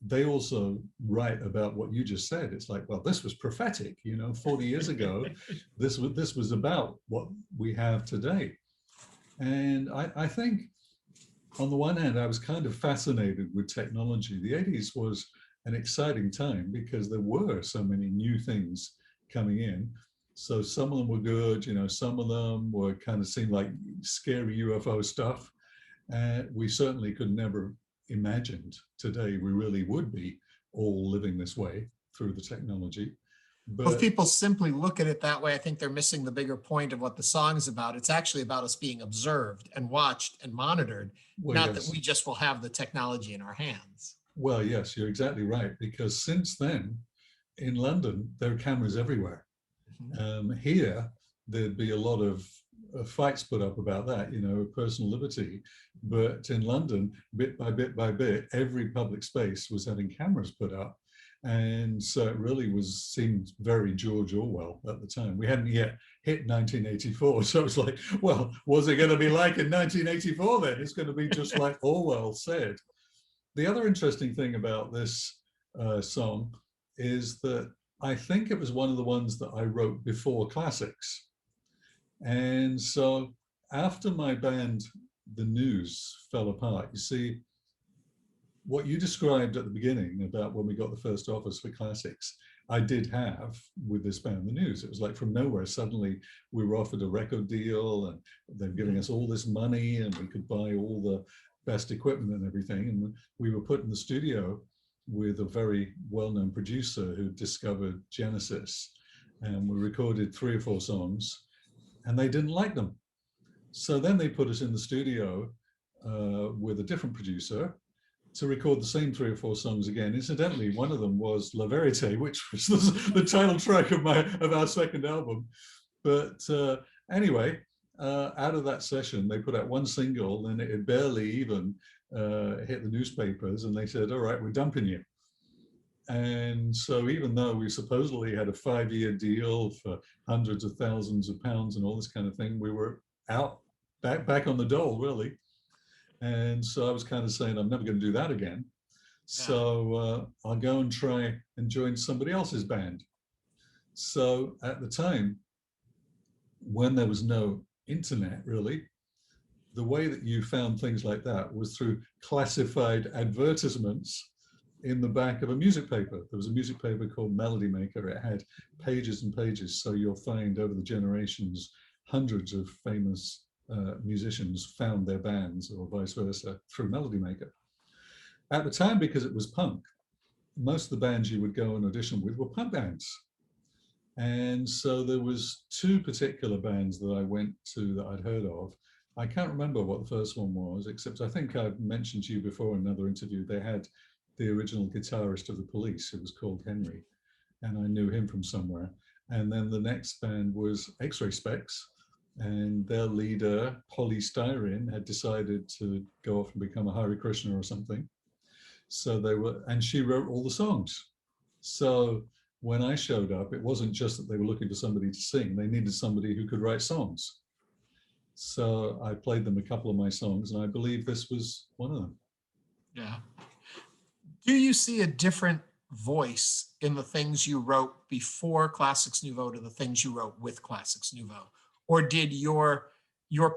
they also write about what you just said. It's like, well, this was prophetic, 40 years ago, this was about what we have today. And I think on the one hand, I was kind of fascinated with technology. The 80s was an exciting time because there were so many new things coming in. So some of them were good, you know, some of them were kind of seemed like scary UFO stuff. And we certainly could never imagined today we really would be all living this way through the technology. Well, if But people simply look at it that way, I think they're missing the bigger point of what the song is about. It's actually about us being observed and watched and monitored, well, not that yes. we just will have the technology in our hands. Well, yes, you're exactly right. Because since then, in London, there are cameras everywhere. Mhm. Here, there'd be a lot of fights put up about that, you know, personal liberty. But in London, bit by bit, every public space was having cameras put up. And so it really seemed very George Orwell at the time. We hadn't yet hit 1984. So it was like, well, what's it going to be like in 1984 then? It's going to be just like Orwell said. The other interesting thing about this song is that I think it was one of the ones that I wrote before Classix. And so after my band, The News, fell apart, you see, what you described at the beginning about when we got the first offers for Classix, I did have with this band, The News. It was like from nowhere, suddenly we were offered a record deal and they're giving us all this money and we could buy all the best equipment and everything. And we were put in the studio with a very well-known producer who discovered Genesis. And we recorded 3 or 4 songs and they didn't like them. So then they put us in the studio with a different producer to record the same 3 or 4 songs again. Incidentally, one of them was La Verite, which was the title track of our second album. But anyway, out of that session, they put out 1 single and it had barely even hit the newspapers. And they said, all right, we're dumping you. And so even though we supposedly had a 5-year deal for hundreds of thousands of pounds and all this kind of thing, we were out, back on the dole, really. And so I was kind of saying, I'm never going to do that again. So I'll go and try and join somebody else's band. So at the time, when there was no internet, really, the way that you found things like that was through classified advertisements in the back of a music paper. There was a music paper called Melody Maker. It had pages and pages. So you'll find over the generations, hundreds of famous musicians found their bands or vice versa through Melody Maker. At the time, because it was punk, most of the bands you would go and audition with were punk bands. And so there was 2 particular bands that I went to that I'd heard of. I can't remember what the first one was, except I think I've mentioned to you before in another interview, they had the original guitarist of the Police, who was called Henry, and I knew him from somewhere. And then the next band was X-Ray Specs, and their leader, Polly Styrene, had decided to go off and become a Hare Krishna or something. So they were, and she wrote all the songs. So when I showed up, it wasn't just that they were looking for somebody to sing, they needed somebody who could write songs. So I played them a couple of my songs, and I believe this was one of them. Yeah. Do you see a different voice in the things you wrote before Classix Nouveaux to the things you wrote with Classix Nouveaux? Or did your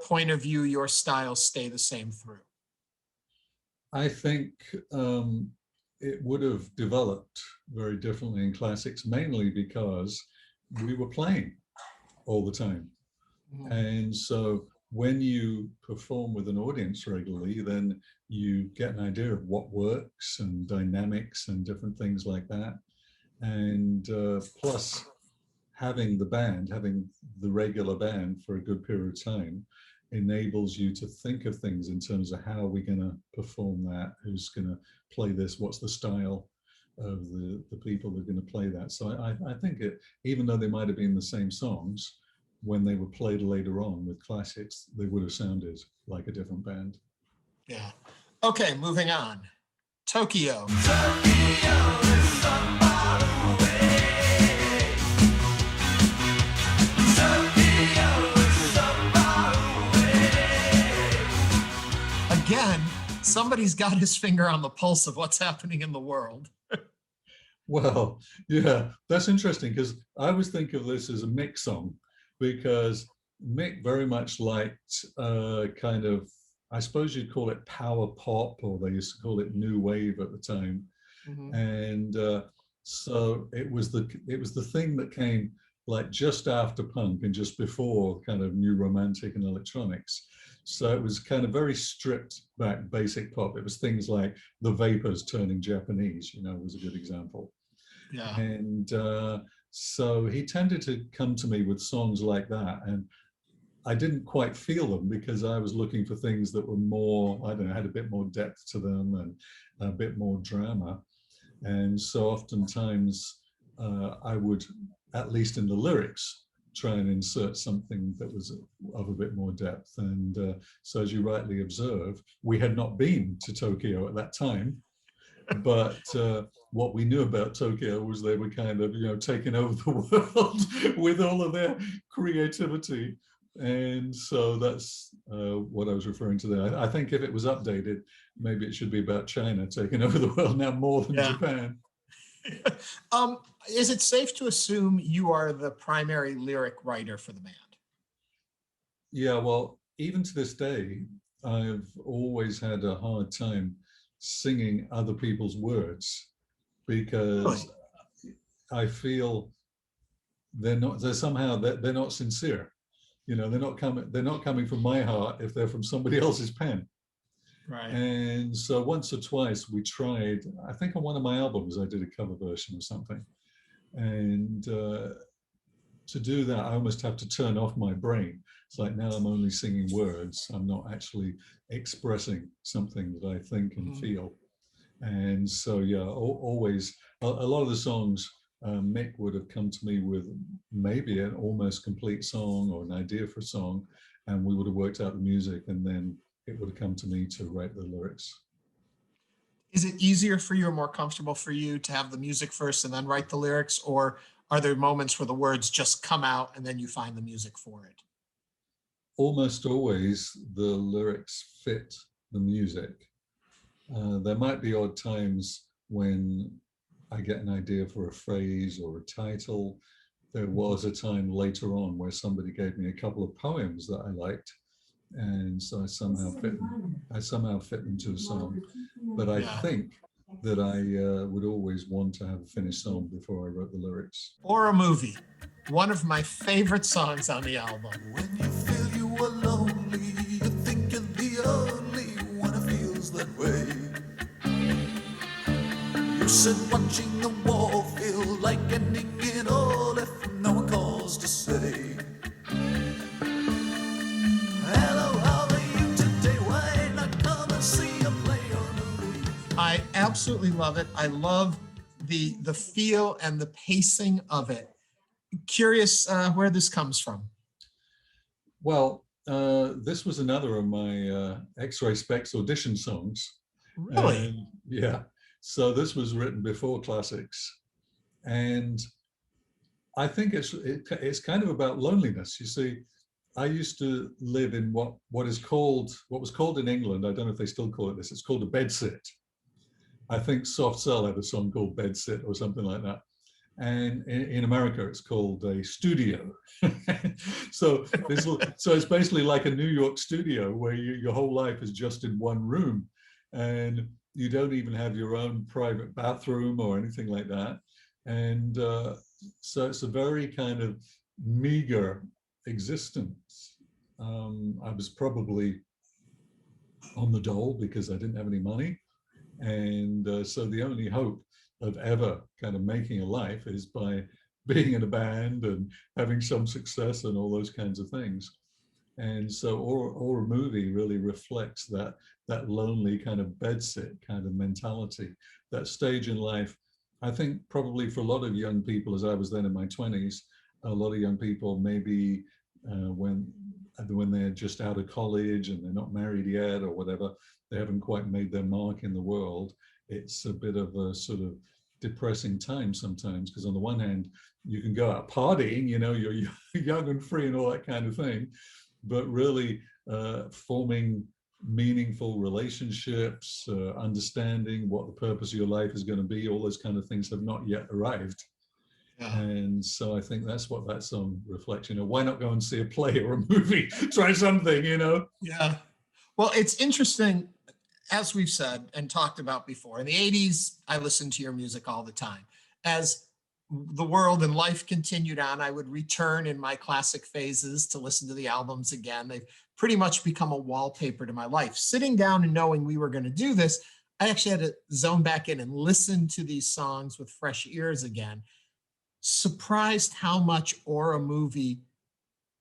point of view, your style stay the same through? I think it would have developed very differently in Classix, mainly because we were playing all the time. Mhm. And so when you perform with an audience regularly, then you get an idea of what works and dynamics and different things like that. And plus having the regular band for a good period of time enables you to think of things in terms of how we're going to perform that, who's going to play this, what's the style of the people that are going to play that. So I think even though they might have been the same songs, when they were played later on with Classix, they would have sounded like a different band. Yeah. Okay, moving on. Tokyo. Again, somebody's got his finger on the pulse of what's happening in the world. Well, yeah, that's interesting because I always think of this as a Mick song because Mick very much liked kind of I suppose you'd call it power pop, or they used to call it new wave at the time. Mhm. And so it was the thing that came like just after punk and just before kind of new romantic and electronics. So it was kind of very stripped back basic pop. It was things like the Vapors turning Japanese, was a good example. Yeah. And so he tended to come to me with songs like that, and I didn't quite feel them because I was looking for things that were more, I don't know, had a bit more depth to them and a bit more drama. And so oftentimes I would, at least in the lyrics, try and insert something that was of a bit more depth. And so as you rightly observe, we had not been to Tokyo at that time, but what we knew about Tokyo was they were kind of, taking over the world with all of their creativity. And so that's what I was referring to there. I think if it was updated, maybe it should be about China taking over the world now more than Japan. Is it safe to assume you are the primary lyric writer for the band? Yeah, well, even to this day, I've always had a hard time singing other people's words because I feel they're not sincere. They're not coming from my heart if they're from somebody else's pen. Right. And so once or twice we tried, I think on one of my albums I did a cover version or something. And to do that, I almost have to turn off my brain. It's like now I'm only singing words. I'm not actually expressing something that I think and feel. And so, yeah, always, a lot of the songs, Mick would have come to me with maybe an almost complete song or an idea for a song, and we would have worked out the music, and then it would have come to me to write the lyrics. Is it easier for you or more comfortable for you to have the music first and then write the lyrics, or are there moments where the words just come out and then you find the music for it? Almost always the lyrics fit the music. There might be odd times when I get an idea for a phrase or a title. There was a time later on where somebody gave me a couple of poems that I liked, and so I somehow fit them to a song. But I think that I would always want to have a finished song before I wrote the lyrics. Or a movie. One of my favorite songs on the album. When you feel you are lonely, you think you're the only one who feels that way. You sit watching the wall, feel like ending it all if no one calls to say, hello, how are you today? Why not come and see a play or movie? I absolutely love it. I love the feel and the pacing of it. Curious where this comes from. Well, this was another of my X-Ray Specs audition songs. Really? And, yeah. So this was written before Classix, and I think it's kind of about loneliness. You see, I used to live in what was called in England. I don't know if they still call it this. It's called a bedsit. I think Soft Cell had a song called Bedsit or something like that. And in America, it's called a studio. So it's basically like a New York studio where your whole life is just in one room, and you don't even have your own private bathroom or anything like that. And so it's a very kind of meager existence. I was probably on the dole because I didn't have any money. And so the only hope of ever kind of making a life is by being in a band and having some success and all those kinds of things. And so or a movie really reflects that lonely kind of bedsit kind of mentality, that stage in life. I think probably for a lot of young people, as I was then in my 20s, a lot of young people maybe when they're just out of college and they're not married yet or whatever, they haven't quite made their mark in the world. It's a bit of a sort of depressing time sometimes, because on the one hand, you can go out partying, you're young and free and all that kind of thing, but really forming meaningful relationships, understanding what the purpose of your life is going to be, all those kind of things have not yet arrived. Yeah. And so I think that's what that song reflects. Why not go and see a play or a movie? Try something, Yeah. Well, it's interesting, as we've said and talked about before. In the 80s, I listened to your music all the time. As the world and life continued on, I would return in my classic phases to listen to the albums again. They've pretty much become a wallpaper to my life. Sitting down and knowing we were going to do this, I actually had to zone back in and listen to these songs with fresh ears again. Surprised how much Or a Movie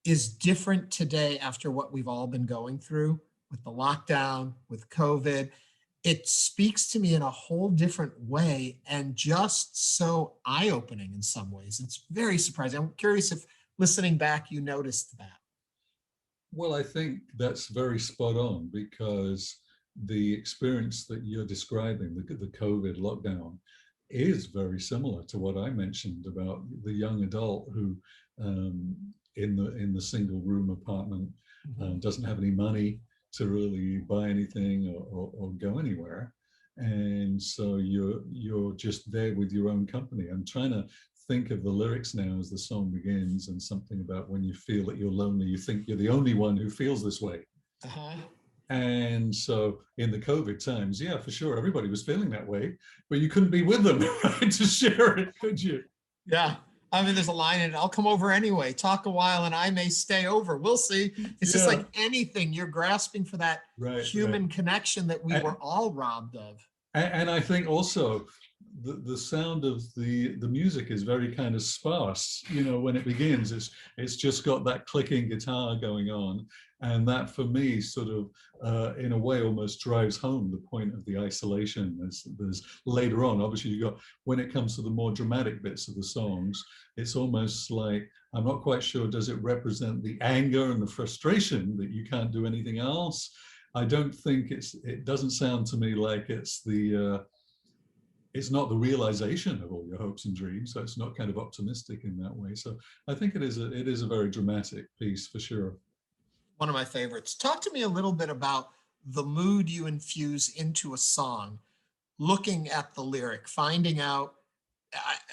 is different today after what we've all been going through with the lockdown, with COVID. It speaks to me in a whole different way and just so eye-opening in some ways. It's very surprising. I'm curious if listening back, you noticed that. Well, I think that's very spot on, because the experience that you're describing, the COVID lockdown, is very similar to what I mentioned about the young adult who in the single room apartment doesn't have any money to really buy anything or go anywhere. And so you're just there with your own company. I'm trying to think of the lyrics now as the song begins, and something about when you feel that you're lonely, you think you're the only one who feels this way. And so in the COVID times, yeah, for sure, everybody was feeling that way, but you couldn't be with them, right, to share it, could you? Yeah. I mean, there's a line in it, I'll come over anyway, talk a while and I may stay over. We'll see. It's just like anything, you're grasping for that human connection that we were all robbed of. And I think also the sound of the music is very kind of sparse. You know, when it begins, it's just got that clicking guitar going on. And that for me sort of, in a way, almost drives home the point of the isolation. There's later on, obviously, you got, when it comes to the more dramatic bits of the songs, it's almost like, I'm not quite sure, does it represent the anger and the frustration that you can't do anything else? I don't think it doesn't sound to me like it's not the realization of all your hopes and dreams. So it's not kind of optimistic in that way. So I think it is a very dramatic piece for sure. One of my favorites. Talk to me a little bit about the mood you infuse into a song, looking at the lyric, finding out,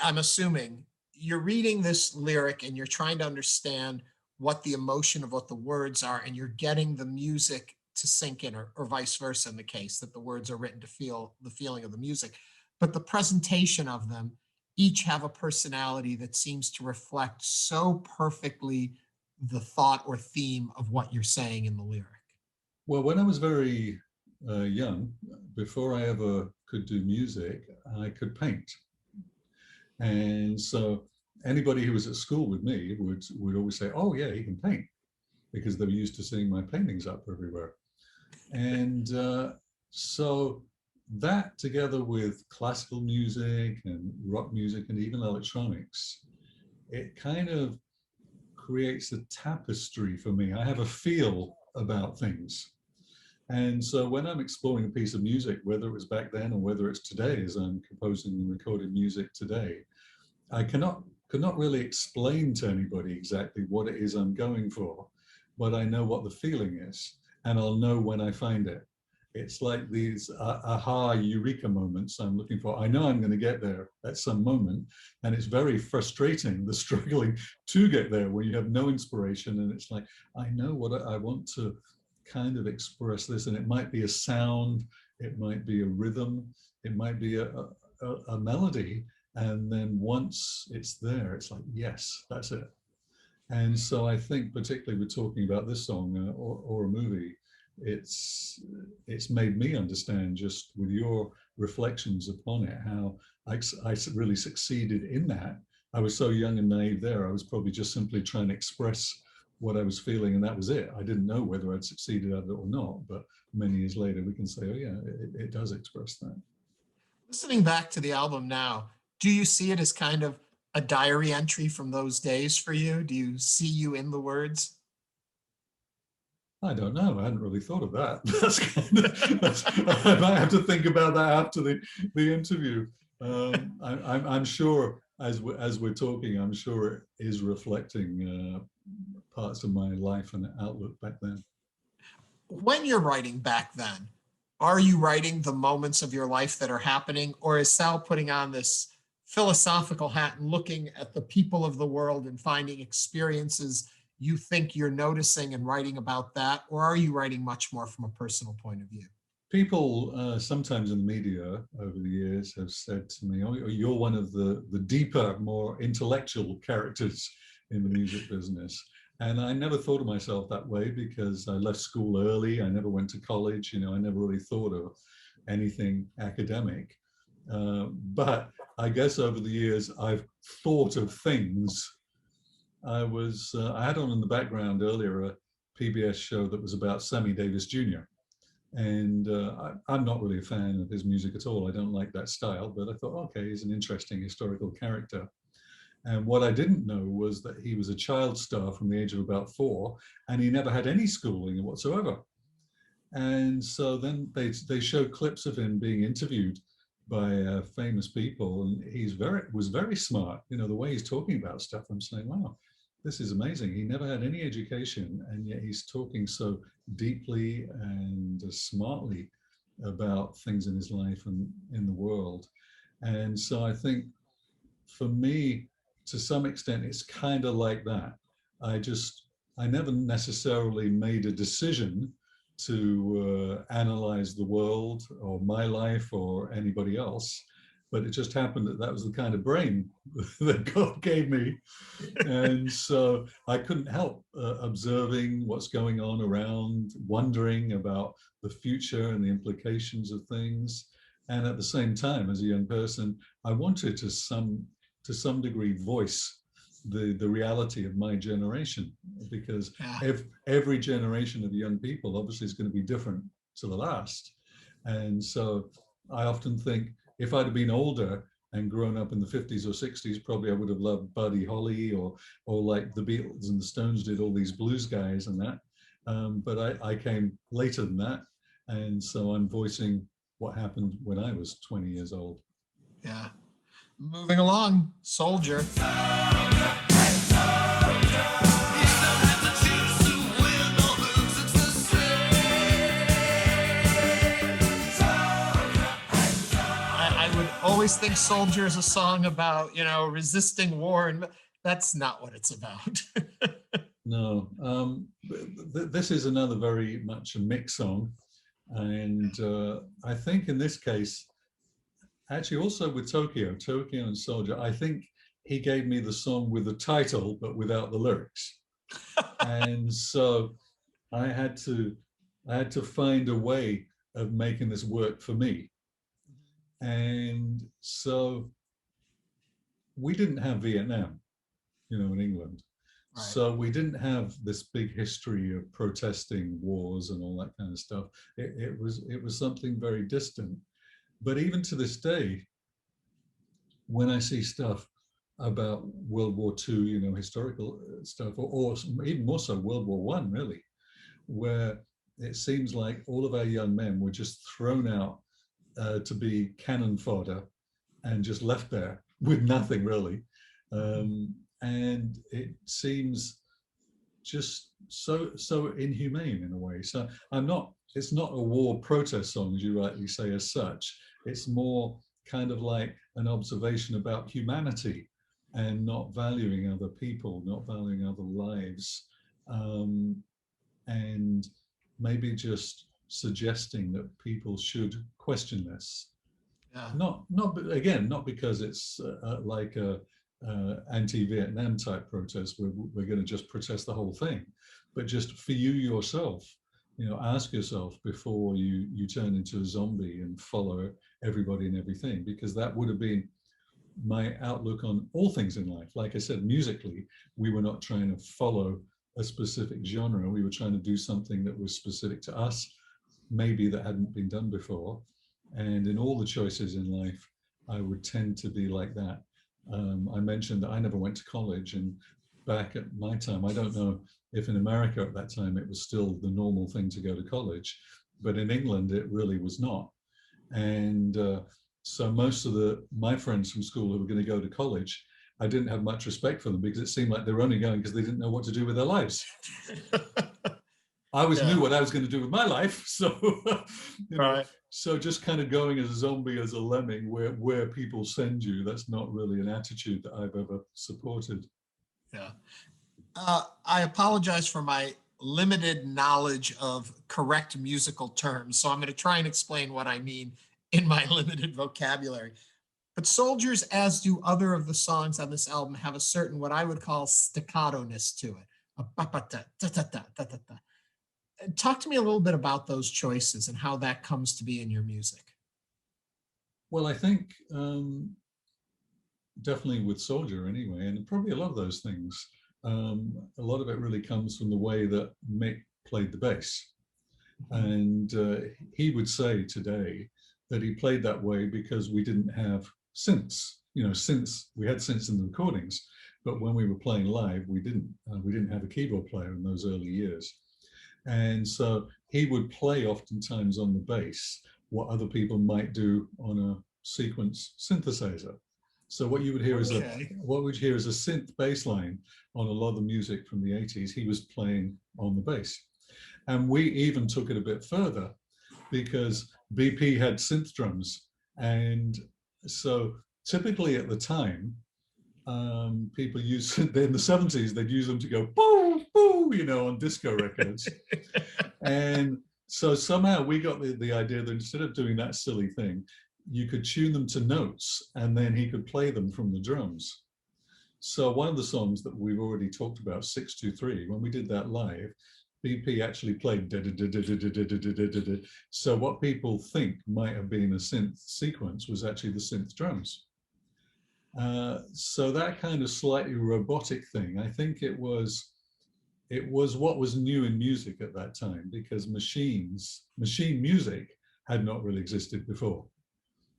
I'm assuming you're reading this lyric and you're trying to understand what the emotion of what the words are, and you're getting the music to sink in, or vice versa in the case that the words are written to feel the feeling of the music. But the presentation of them each have a personality that seems to reflect so perfectly the thought or theme of what you're saying in the lyric. Well, when I was very young, before I ever could do music, I could paint. And so anybody who was at school with me would always say, oh yeah, he can paint, because they were used to seeing my paintings up everywhere. And so that, together with classical music and rock music and even electronics, it kind of creates a tapestry for me. I have a feel about things. And so when I'm exploring a piece of music, whether it was back then or whether it's today, as I'm composing and recording music today, I could not really explain to anybody exactly what it is I'm going for, but I know what the feeling is, and I'll know when I find it. It's like these aha eureka moments I'm looking for. I know I'm going to get there at some moment, and it's very frustrating, the struggling to get there when you have no inspiration, and it's like, I know what I want to kind of express this, and it might be a sound, it might be a rhythm, it might be a melody, and then once it's there, it's like, yes, that's it. And so I think, particularly we're talking about this song, or a movie, it's made me understand, just with your reflections upon it, how I really succeeded in that. I was so young and naive there. I was probably just simply trying to express what I was feeling, and that was it. I didn't know whether I'd succeeded at it or not, but many years later we can say, oh yeah, it does express that. Listening back to the album now, do you see it as kind of a diary entry from those days for you? Do you see you in the words? I don't know. I hadn't really thought of that. I might have to think about that after the interview. I'm sure, as we're talking, I'm sure it is reflecting parts of my life and outlook back then. When you're writing back then, are you writing the moments of your life that are happening, or is Sal putting on this philosophical hat and looking at the people of the world and finding experiences you think you're noticing and writing about that? Or are you writing much more from a personal point of view? People sometimes in the media over the years have said to me, "Oh, you're one of the deeper, more intellectual characters in the music business." And I never thought of myself that way because I left school early. I never went to college. I never really thought of anything academic. But I guess over the years, I've thought of things. I had on in the background earlier a PBS show that was about Sammy Davis Jr. And I'm not really a fan of his music at all. I don't like that style, but I thought, okay, he's an interesting historical character. And what I didn't know was that he was a child star from the age of about 4, and he never had any schooling whatsoever. And so then they show clips of him being interviewed by famous people, and was very smart. The way he's talking about stuff, I'm saying, wow, this is amazing. He never had any education, and yet he's talking so deeply and smartly about things in his life and in the world. And so I think for me, to some extent, it's kind of like that. I never necessarily made a decision to analyze the world or my life or anybody else, but it just happened that was the kind of brain that God gave me. And so I couldn't help observing what's going on around, wondering about the future and the implications of things. And at the same time, as a young person, I wanted to some degree voice the reality of my generation, because every generation of young people obviously is going to be different to the last. And so I often think, if I'd have been older and grown up in the 50s or 60s, probably I would have loved Buddy Holly or like the Beatles and the Stones did, all these blues guys and that. But I came later than that. And so I'm voicing what happened when I was 20 years old. Yeah. Moving along, Soldier. Always think Soldier is a song about, resisting war, and that's not what it's about. No, this is another very much a mix song. And I think in this case, actually also with Tokyo and Soldier, I think he gave me the song with the title, but without the lyrics. And so I had to find a way of making this work for me. And so we didn't have Vietnam, in England. Right. So we didn't have this big history of protesting wars and all that kind of stuff. It was something very distant. But even to this day, when I see stuff about World War II, historical stuff, or even more so World War I, really, where it seems like all of our young men were just thrown out to be cannon fodder and just left there with nothing really. And it seems just so inhumane in a way. So it's not a war protest song, as you rightly say, as such. It's more kind of like an observation about humanity and not valuing other people, not valuing other lives. And maybe just suggesting that people should question this. Yeah. Not because it's like a anti-Vietnam type protest where we're going to just protest the whole thing, but just for you yourself, ask yourself before you turn into a zombie and follow everybody and everything, because that would have been my outlook on all things in life. Like I said, musically, we were not trying to follow a specific genre. We were trying to do something that was specific to us, maybe that hadn't been done before. And in all the choices in life, I would tend to be like that. I mentioned that I never went to college, and back at my time, I don't know if in America at that time it was still the normal thing to go to college, but in England it really was not. And so most of my friends from school who were going to go to college, I didn't have much respect for them because it seemed like they were only going because they didn't know what to do with their lives. I always knew what I was going to do with my life. So, right. So just kind of going as a zombie, as a lemming, where people send you, that's not really an attitude that I've ever supported. Yeah. I apologize for my limited knowledge of correct musical terms, so I'm going to try and explain what I mean in my limited vocabulary. But Soldiers, as do other of the songs on this album, have a certain what I would call staccato-ness to it. A ba-ba-da, da-da-da, da-da-da. Talk to me a little bit about those choices and how that comes to be in your music. Well, I think definitely with Soldier anyway, and probably a lot of those things, a lot of it really comes from the way that Mick played the bass. And he would say today that he played that way because we didn't have synths. Synths, we had synths in the recordings, but when we were playing live, we didn't have a keyboard player in those early years. And so he would play oftentimes on the bass what other people might do on a sequence synthesizer. So what you would hear is a synth bass line on a lot of the music from the 80s. He was playing on the bass. And we even took it a bit further because BP had synth drums. And so typically at the time, people used, in the 70s, they'd use them to go boo, boo, on disco records. And so somehow we got the idea that instead of doing that silly thing, you could tune them to notes and then he could play them from the drums. So one of the songs that we've already talked about, 623, when we did that live, BP actually played da da da da da da da da da da. So what people think might have been a synth sequence was actually the synth drums. So that kind of slightly robotic thing, I think it was what was new in music at that time, because machine music had not really existed before.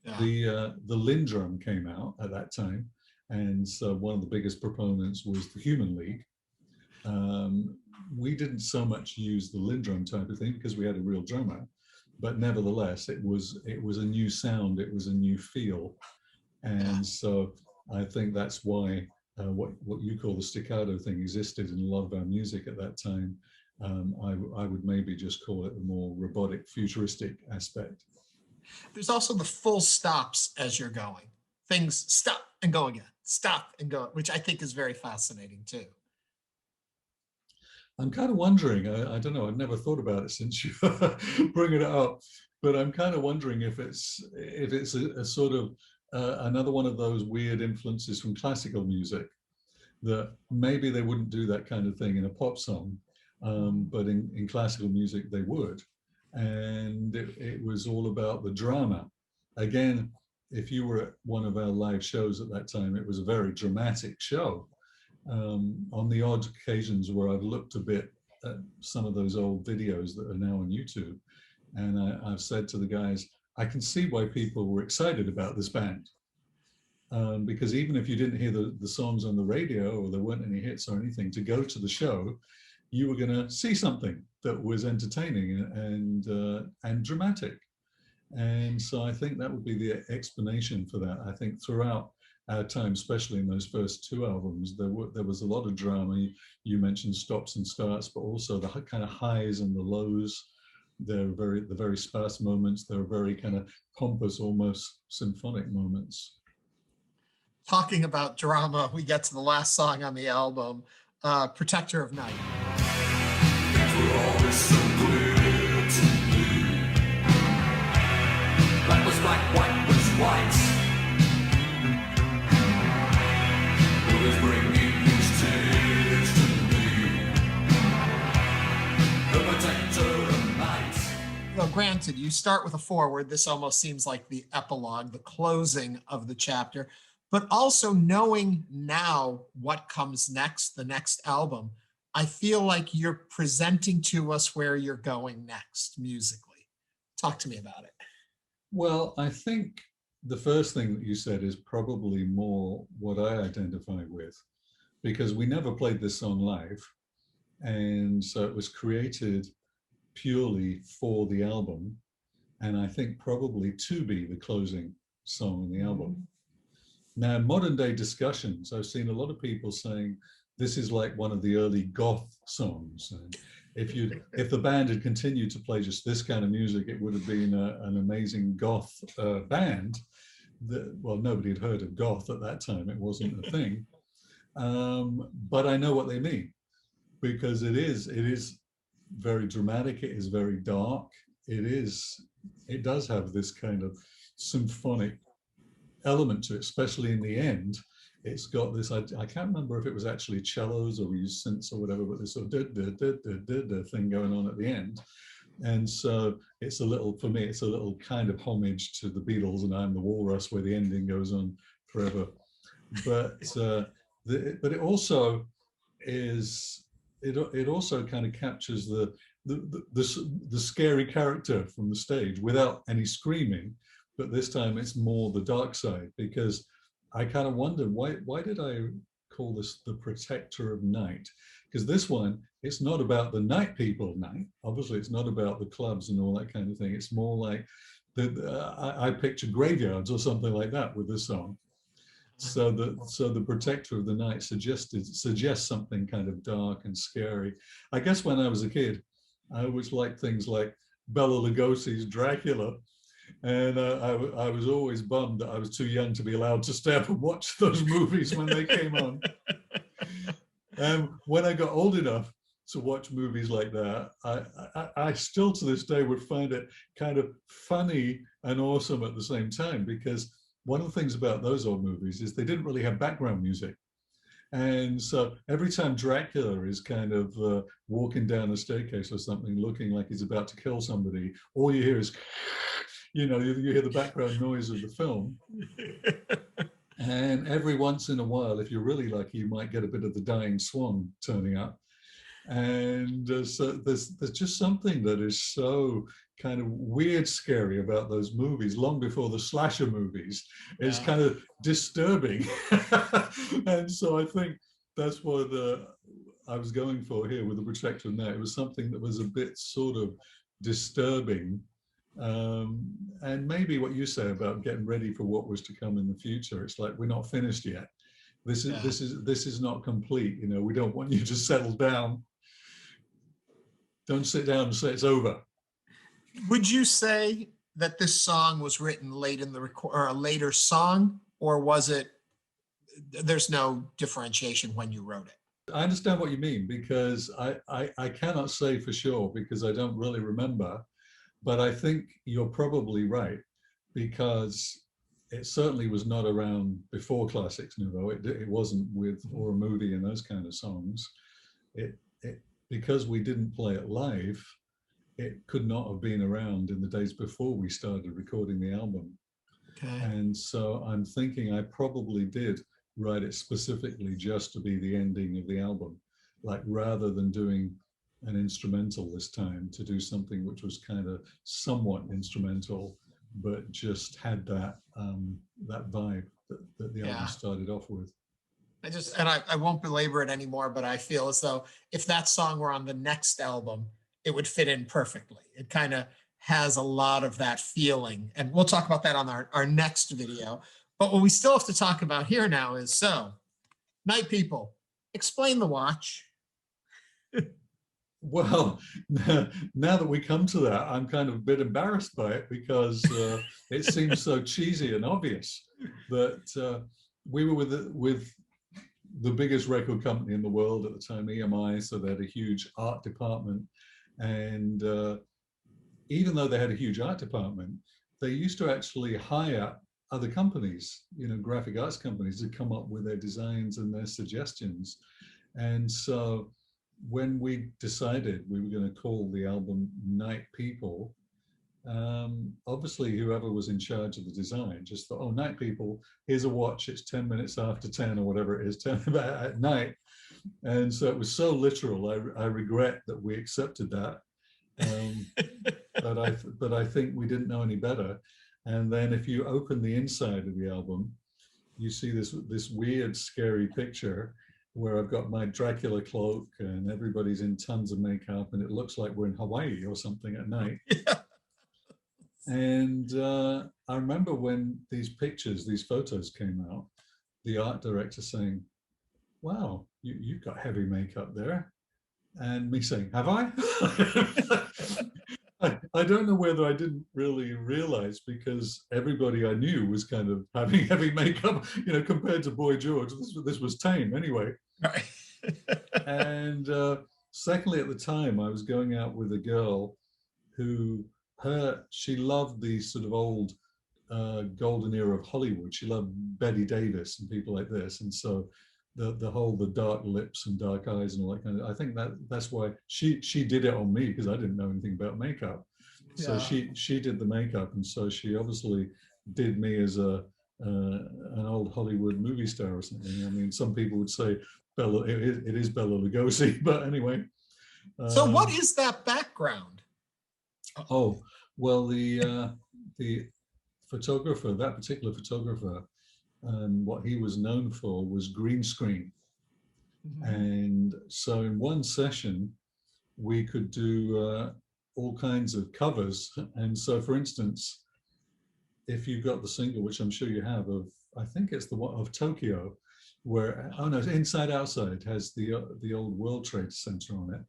Yeah. The Lindrum came out at that time, and so one of the biggest proponents was the Human League. We didn't so much use the Lindrum type of thing because we had a real drummer, but nevertheless, it was a new sound, it was a new feel, and so I think that's why what you call the staccato thing existed in a lot of our music at that time. I would maybe just call it a more robotic, futuristic aspect. There's also the full stops as you're going. Things stop and go again, stop and go, which I think is very fascinating too. I'm kind of wondering, I don't know, I've never thought about it since you bring it up, but I'm kind of wondering if it's a sort of another one of those weird influences from classical music, that maybe they wouldn't do that kind of thing in a pop song, but in classical music they would. And it was all about the drama. Again, if you were at one of our live shows at that time, it was a very dramatic show. On the odd occasions where I've looked a bit at some of those old videos that are now on YouTube, and I've said to the guys, I can see why people were excited about this band. Because even if you didn't hear the songs on the radio, or there weren't any hits or anything, to go to the show, you were going to see something that was entertaining and dramatic. And so I think that would be the explanation for that. I think throughout our time, especially in those first two albums, there was a lot of drama. You mentioned stops and starts, but also the kind of highs and the lows. The very sparse moments. There are very kind of pompous, almost symphonic moments. Talking about drama, we get to the last song on the album, Protector of Night. Things were always so clear to me. Black was black, white was white. Who is bringing these tears to me? The protector of night. Well, granted, you start with a foreword. This almost seems like the epilogue, the closing of the chapter, but also knowing now what comes next, the next album, I feel like you're presenting to us where you're going next musically. Talk to me about it. Well, I think the first thing that you said is probably more what I identify with, because we never played this song live. And so it was created purely for the album. And I think probably to be the closing song on the album. Now, modern day discussions, I've seen a lot of people saying this is like one of the early goth songs. And if the band had continued to play just this kind of music, it would have been an amazing goth band. Well, nobody had heard of goth at that time. It wasn't a thing. But I know what they mean. because it is very dramatic. It is very dark. It does have this kind of symphonic element to it, especially in the end. It's got this, I can't remember if it was actually cellos or we used synths or whatever, but this sort of thing going on at the end. And so it's a little, for me, it's a little kind of homage to the Beatles and I'm the Walrus, where the ending goes on forever. But but it also is, it also kind of captures the scary character from the stage without any screaming. But this time it's more the dark side, because I kind of wondered, why did I call this the Protector of Night? Because this one, it's not about the night people night. Obviously, it's not about the clubs and all that kind of thing. It's more like I picture graveyards or something like that with this song. So the Protector of the Night suggests something kind of dark and scary. I guess when I was a kid, I always liked things like Bela Lugosi's Dracula. And I was always bummed that I was too young to be allowed to stay up and watch those movies when they came on. And when I got old enough to watch movies like that, I still to this day would find it kind of funny and awesome at the same time, because one of the things about those old movies is they didn't really have background music. And so every time Dracula is kind of walking down a staircase or something, looking like he's about to kill somebody, all you hear is, you hear the background noise of the film. And every once in a while, if you're really lucky, you might get a bit of the dying swan turning up. And so there's just something that is so kind of weird, scary about those movies, long before the slasher movies. It's kind of disturbing. And so I think that's what I was going for here with the Protector of Night. It was something that was a bit sort of disturbing. And maybe what you say about getting ready for what was to come in the future. It's like, we're not finished yet. This is not complete. We don't want you to settle down. Don't sit down and say it's over. Would you say that this song was written late in the record, or a later song, or was it, there's no differentiation when you wrote it? I understand what you mean, because I cannot say for sure, because I don't really remember, but I think you're probably right, because it certainly was not around before Classix Nouveaux. It wasn't with Or a Movie and those kind of songs. Because we didn't play it live, it could not have been around in the days before we started recording the album. Okay. And so I'm thinking I probably did write it specifically just to be the ending of the album, like rather than doing an instrumental this time, to do something which was kind of somewhat instrumental, but just had that that vibe that the album started off with. I won't belabor it anymore, but I feel as though if that song were on the next album, it would fit in perfectly. It kind of has a lot of that feeling. And we'll talk about that on our next video. But what we still have to talk about here now is, so, Night People, explain the watch. Well, now that we come to that, I'm kind of a bit embarrassed by it, because it seems so cheesy and obvious that we were with the biggest record company in the world at the time, EMI, so they had a huge art department. And even though they had a huge art department, they used to actually hire other companies, graphic arts companies, to come up with their designs and their suggestions. And so when we decided we were going to call the album Night People, obviously whoever was in charge of the design just thought, oh, Night People, here's a watch, it's 10 minutes after 10 or whatever it is, 10 at night. And so it was so literal. I regret that we accepted that. But I think we didn't know any better. And then if you open the inside of the album, you see this weird, scary picture where I've got my Dracula cloak and everybody's in tons of makeup, and it looks like we're in Hawaii or something at night. Yeah. And I remember when these photos came out, the art director saying, wow, you've got heavy makeup there. And me saying, have I? I don't know whether I didn't really realize, because everybody I knew was kind of having heavy makeup, compared to Boy George. This was tame anyway. Right. And secondly, at the time, I was going out with a girl who she loved the sort of old golden era of Hollywood. She loved Betty Davis and people like this, and so the dark lips and dark eyes and all that kind of. I think that's why she did it on me, because I didn't know anything about makeup. So Yeah. she did the makeup, and so she obviously did me as an old Hollywood movie star or something. I mean, some people would say it is Bela Lugosi, but anyway. So what is that background? Oh, well, the photographer, that particular photographer, what he was known for was green screen. Mhm. And so in one session, we could do all kinds of covers. And so, for instance, if you've got the single, which I'm sure you have, of, I think it's the one of Tokyo, where, oh no, Inside Outside has the old World Trade Center on it.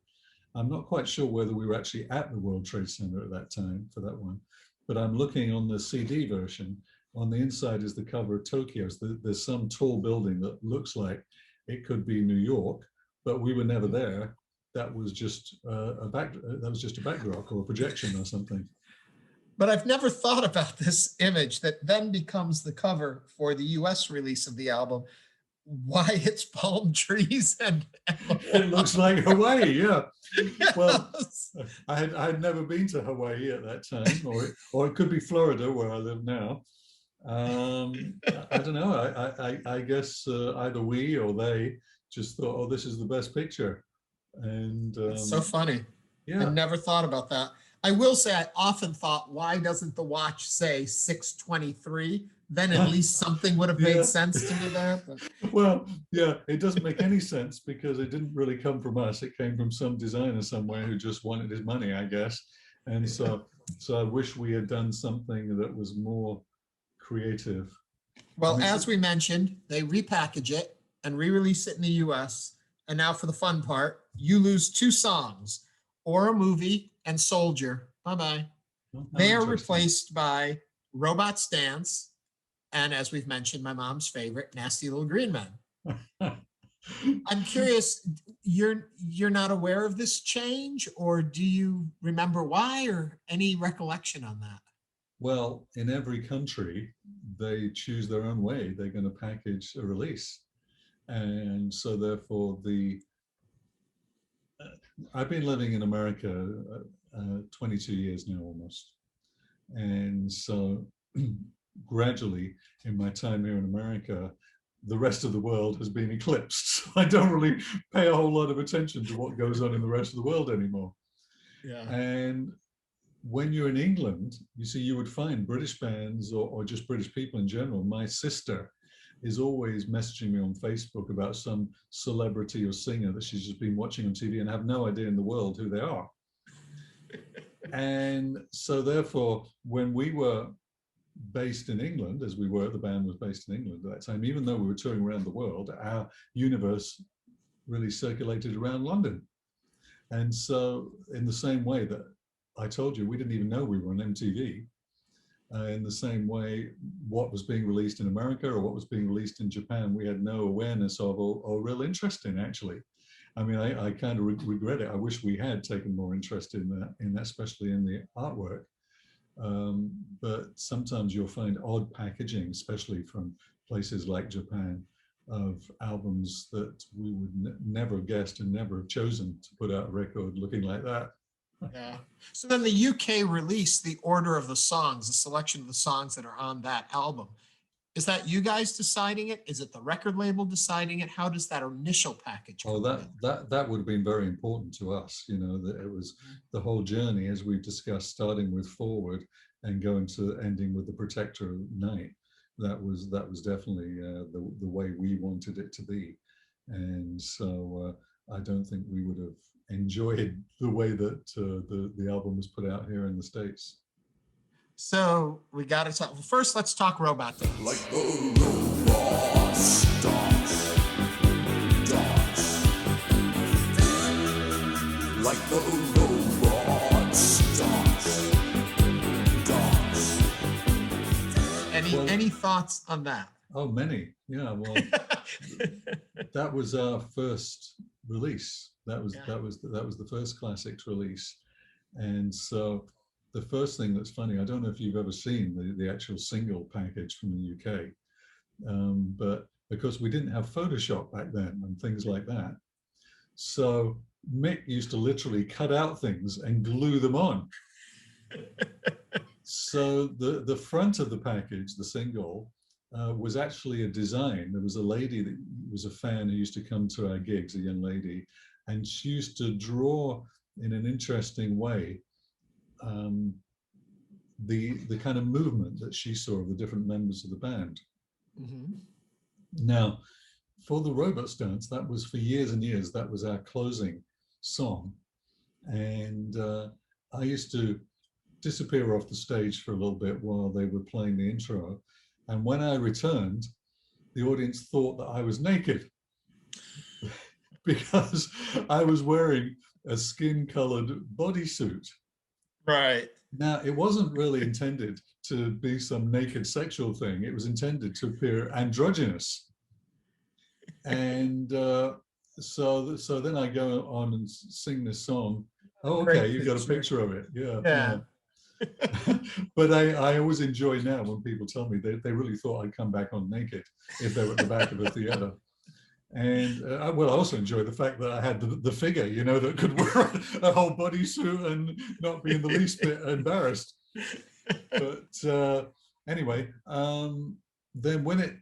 I'm not quite sure whether we were actually at the World Trade Center at that time for that one, but I'm looking on the CD version. On the inside is the cover of Tokyo. So there's some tall building that looks like it could be New York, but we were never there. That was just a backdrop or a projection or something. But I've never thought about this image that then becomes the cover for the US release of the album. Why it's palm trees and It looks like Hawaii, yeah. Well, Yes. I had never been to Hawaii at that time, or it could be Florida where I live now. I don't know. I guess either we or they just thought, oh, this is the best picture, and It's so funny. I yeah. never thought about that. I will say I often thought, why doesn't the watch say 6:23? Then at least something would have Yeah. made sense to me there. But Well, yeah, it doesn't make any sense because it didn't really come from us. It came from some designer somewhere who just wanted his money, I guess. And so I wish we had done something that was more creative. well, I mean, as we mentioned, they repackage it and re-release it in the US. And now for the fun part, you lose 2 songs, or a movie and Soldier. Bye-bye. How They are interesting. replaced by Robots Dance, and as we've mentioned, my mom's favorite, Nasty Little Green Men. I'm curious, you're not aware of this change, or do you remember why, or any recollection on that? Well, in every country, they choose their own way they're going to package a release. And so therefore I've been living in America 22 years now almost. And so gradually in my time here in America, the rest of the world has been eclipsed. So I don't really pay a whole lot of attention to what goes on in the rest of the world anymore. Yeah. And when you're in England, you see, you would find British bands or just British people in general. My sister is always messaging me on Facebook about some celebrity or singer that she's just been watching on TV and have no idea in the world who they are. And so therefore, when we were based in England, as we were, the band was based in England at that time, even though we were touring around the world, our universe really circulated around London. And so in the same way that I told you, we didn't even know we were on MTV. In the same way, what was being released in America or what was being released in Japan, we had no awareness of or real interest in, actually. I mean, I kind of regret it. I wish we had taken more interest in that, especially in the artwork. But sometimes you'll find odd packaging, especially from places like Japan, of albums that we would never have guessed and never have chosen to put out a record looking like that. Yeah. So then the UK released the order of the songs, the selection of the songs that are on that album. Is that you guys deciding it? Is it the record label deciding it? How does that initial package Oh, come that would have been very important to us. You know, that it was the whole journey, as we've discussed, starting with Forward and going to ending with The Protector of Night. That was definitely the way we wanted it to be, and so I don't think we would have enjoyed the way that the album was put out here in the States. So we got to talk. Well, first, let's talk Robot Dance. Like the robots dance, dance. Like the robots dance, dance. Any thoughts on that? Oh, many. Yeah, well, that was our first release. That was Yeah. that was the first Classix release. And so the first thing that's funny, I don't know if you've ever seen the actual single package from the UK, but because we didn't have Photoshop back then and things like that, so Mick used to literally cut out things and glue them on. So the front of the package, the single, was actually a design. There was a lady that was a fan who used to come to our gigs, a young lady, and she used to draw in an interesting way the kind of movement that she saw of the different members of the band. Mm-hmm. Now, for the Robots Dance, that was for years and years, that was our closing song. And I used to disappear off the stage for a little bit while they were playing the intro. And when I returned, the audience thought that I was naked because I was wearing a skin-colored bodysuit. Right. Now, it wasn't really intended to be some naked sexual thing. It was intended to appear androgynous. And so then I go on and sing this song. Oh, okay, Great you've got a picture. picture of it. Yeah. Yeah. But I always enjoy now when people tell me they really thought I'd come back on naked if they were at the back of a theater. And I also enjoy the fact that I had the figure, you know, that could wear a whole bodysuit and not be in the least bit embarrassed. But anyway, then when it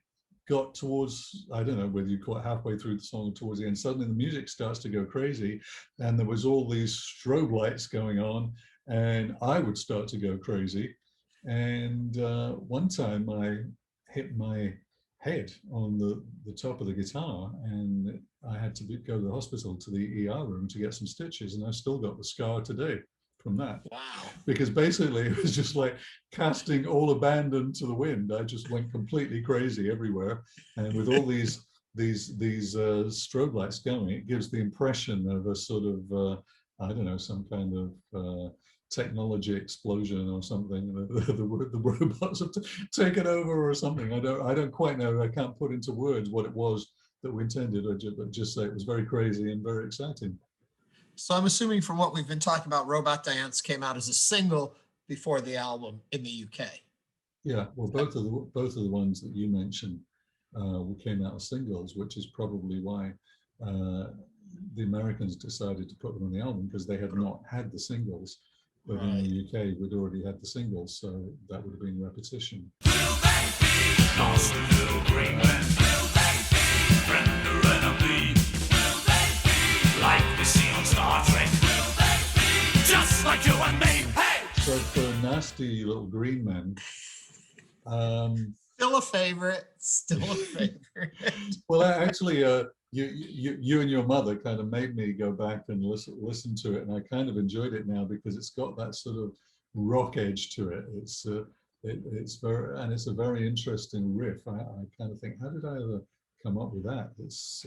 got towards, I don't know whether you call it halfway through the song or towards the end, suddenly the music starts to go crazy and there was all these strobe lights going on and I would start to go crazy. And one time I hit my head on the top of the guitar and I had to go to the hospital, to the ER room to get some stitches, and I've still got the scar today from that. Wow. Because basically it was just like casting all abandon to the wind. I just went completely crazy everywhere, and with all these strobe lights going, it gives the impression of a sort of I don't know, some kind of technology explosion or something. The robots have taken over or something. I don't quite know. I can't put into words what it was that we intended. But just say it was very crazy and very exciting. So I'm assuming from what we've been talking about, Robot Dance came out as a single before the album in the UK. Yeah, well, both of the ones that you mentioned came out as singles, which is probably why the Americans decided to put them on the album, because they had not had the singles. But in the UK, we'd already had the singles, so that would have been repetition. Nasty little green man, friend or enemy, like we see on Star Trek, just like you and me. Hey! So for Nasty Little Green Men, Still a favorite. Still a favorite. well, actually, you and your mother kind of made me go back and listen to it, and I kind of enjoyed it now because it's got that sort of rock edge to it. It's a very interesting riff. I kind of think, how did I ever come up with that? It's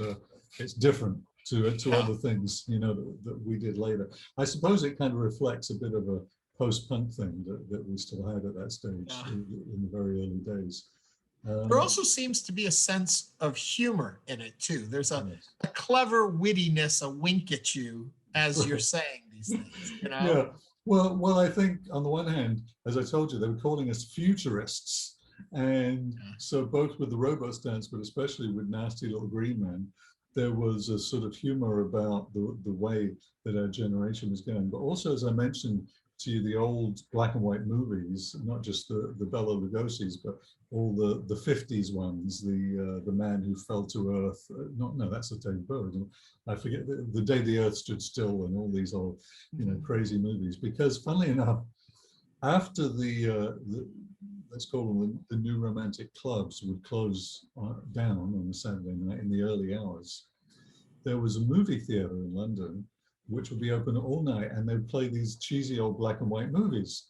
different to other things, you know, that we did later. I suppose it kind of reflects a bit of a post-punk thing that we still had at that stage in the very early days. There also seems to be a sense of humor in it too. There's a clever wittiness, a wink at you as you're saying these things, you know? Yeah. Well, I think on the one hand, as I told you, they were calling us futurists. And so both with the Robots Dance, but especially with Nasty Little Green Men, there was a sort of humor about the way that our generation was going. But also, as I mentioned to you, the old black and white movies, not just the Bela Lugosi's, but all the 50s ones, the Man Who Fell to Earth, no, that's a Dave Bird. I forget, the Day the Earth Stood Still, and all these old, you know, crazy movies. Because funnily enough, after let's call them the new romantic clubs would close down on a Saturday night in the early hours, there was a movie theater in London which would be open all night, and they'd play these cheesy old black and white movies.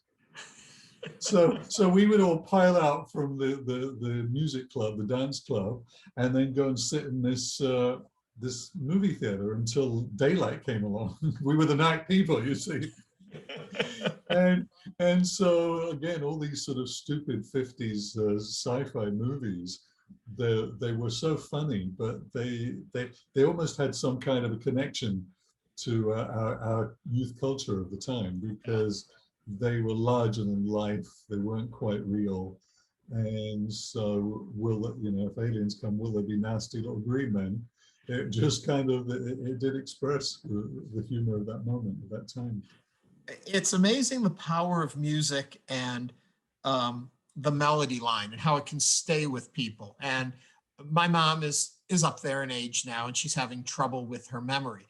So we would all pile out from the music club, the dance club, and then go and sit in this this movie theater until daylight came along. We were the night people, you see. And so again, all these sort of stupid 50s sci-fi movies they were so funny, but they almost had some kind of a connection to our youth culture of the time, because they were larger than life. They weren't quite real. And so, if aliens come, will they be nasty little green men? It just kind of, it did express the humor of that moment, of that time. It's amazing the power of music and the melody line and how it can stay with people. And my mom is up there in age now, and she's having trouble with her memory.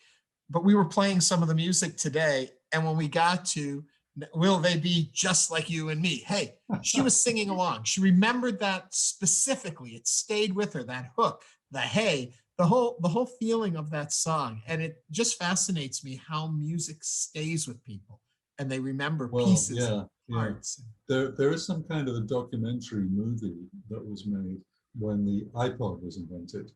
But we were playing some of the music today, and when we got to "Will They Be Just Like You and Me?" Hey, she was singing along. She remembered that specifically. It stayed with her, that hook, the hey, the whole feeling of that song. And it just fascinates me how music stays with people and they remember Well, pieces yeah, and yeah. parts. There is some kind of a documentary movie that was made when the iPod was invented,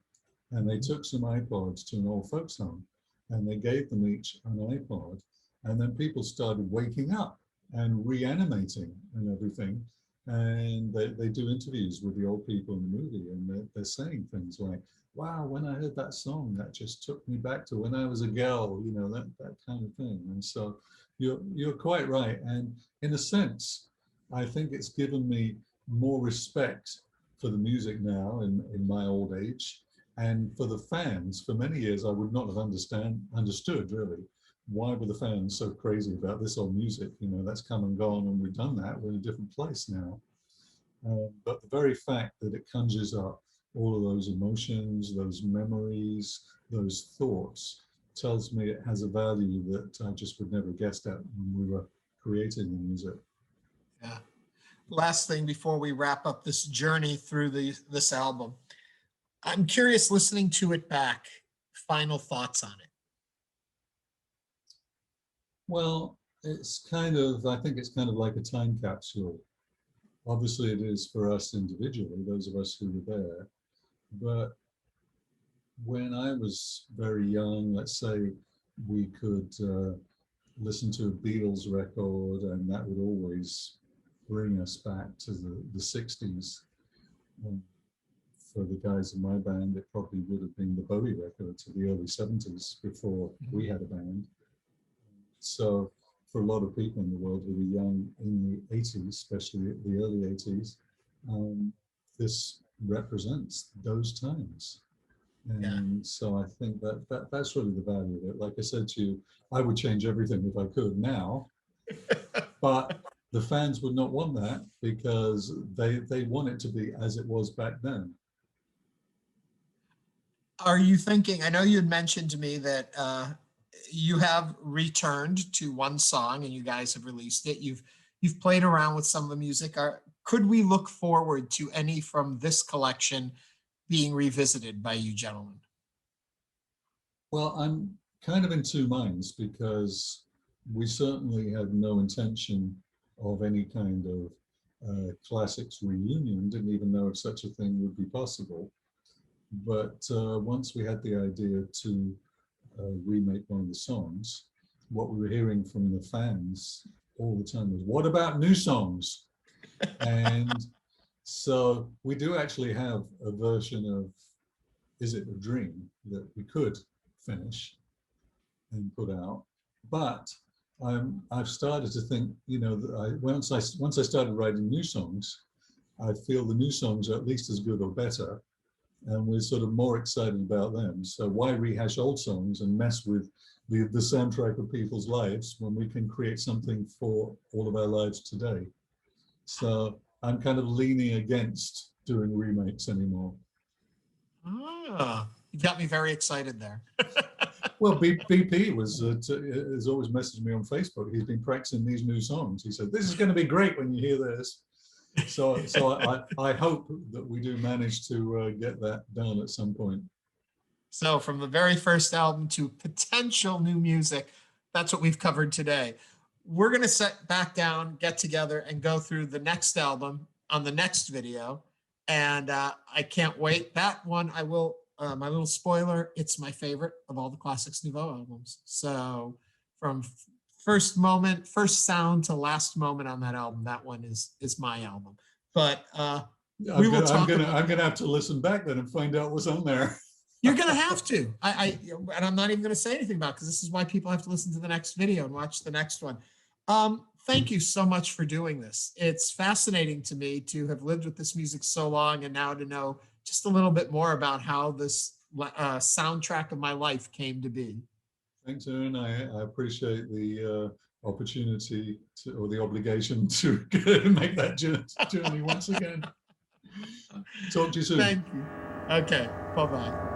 and they took some iPods to an old folks home, and they gave them each an iPod, and then people started waking up and reanimating and everything, and they do interviews with the old people in the movie, and they're saying things like, "Wow, when I heard that song, that just took me back to when I was a girl," that kind of thing. And so you're quite right, and in a sense, I think it's given me more respect for the music now in my old age, and for the fans. For many years, I would not have understood really why were the fans so crazy about this old music. That's come and gone, and we've done that. We're in a different place now. But the very fact that it conjures up all of those emotions, those memories, those thoughts, tells me it has a value that I just would never have guessed at when we were creating the music. Yeah. Last thing before we wrap up this journey through this album, I'm curious, listening to it back, final thoughts on it. Well, I think it's kind of like a time capsule. Obviously, it is for us individually, those of us who were there. But when I was very young, let's say we could listen to a Beatles record, and that would always bring us back to the 60s. For the guys in my band, it probably would have been the Bowie record to the early 70s before we had a band. So for a lot of people in the world who were young in the 80s, especially the early 80s, this represents those times. And so I think that's really the value of it. Like I said to you, I would change everything if I could now, but the fans would not want that, because they want it to be as it was back then. Are you thinking, I know you had mentioned to me that you have returned to one song and you guys have released it. You've played around with some of the music. Could we look forward to any from this collection being revisited by you gentlemen? Well, I'm kind of in two minds, because we certainly had no intention of any kind of Classix reunion, didn't even know if such a thing would be possible. But once we had the idea to remake one of the songs, what we were hearing from the fans all the time was, "What about new songs?" And so we do actually have a version of "Is It a Dream" that we could finish and put out. But I've started to think, that once I started writing new songs, I feel the new songs are at least as good or better, and we're sort of more excited about them. So why rehash old songs and mess with the soundtrack of people's lives when we can create something for all of our lives today? So I'm kind of leaning against doing remakes anymore. You got me very excited there. Well, BP has always messaged me on Facebook. He's been practicing these new songs. He said, "This is going to be great when you hear this." So I hope that we do manage to get that done at some point. So from the very first album to potential new music, that's what we've covered today. We're going to sit back down, get together, and go through the next album on the next video. And I can't wait. That one, I will, my little spoiler, it's my favorite of all the Classix Nouveaux albums. So from first moment, first sound to last moment on that album, that one is my album. But We will talk I'm about gonna have to listen back then and find out what's on there. You're going to have to. And I'm not even going to say anything about it because this is why people have to listen to the next video and watch the next one. Thank you so much for doing this. It's fascinating to me to have lived with this music so long and now to know just a little bit more about how this soundtrack of my life came to be. Thanks, Aaron. I appreciate the opportunity or the obligation to make that journey once again. Talk to you soon. Thank you. Okay. Bye-bye.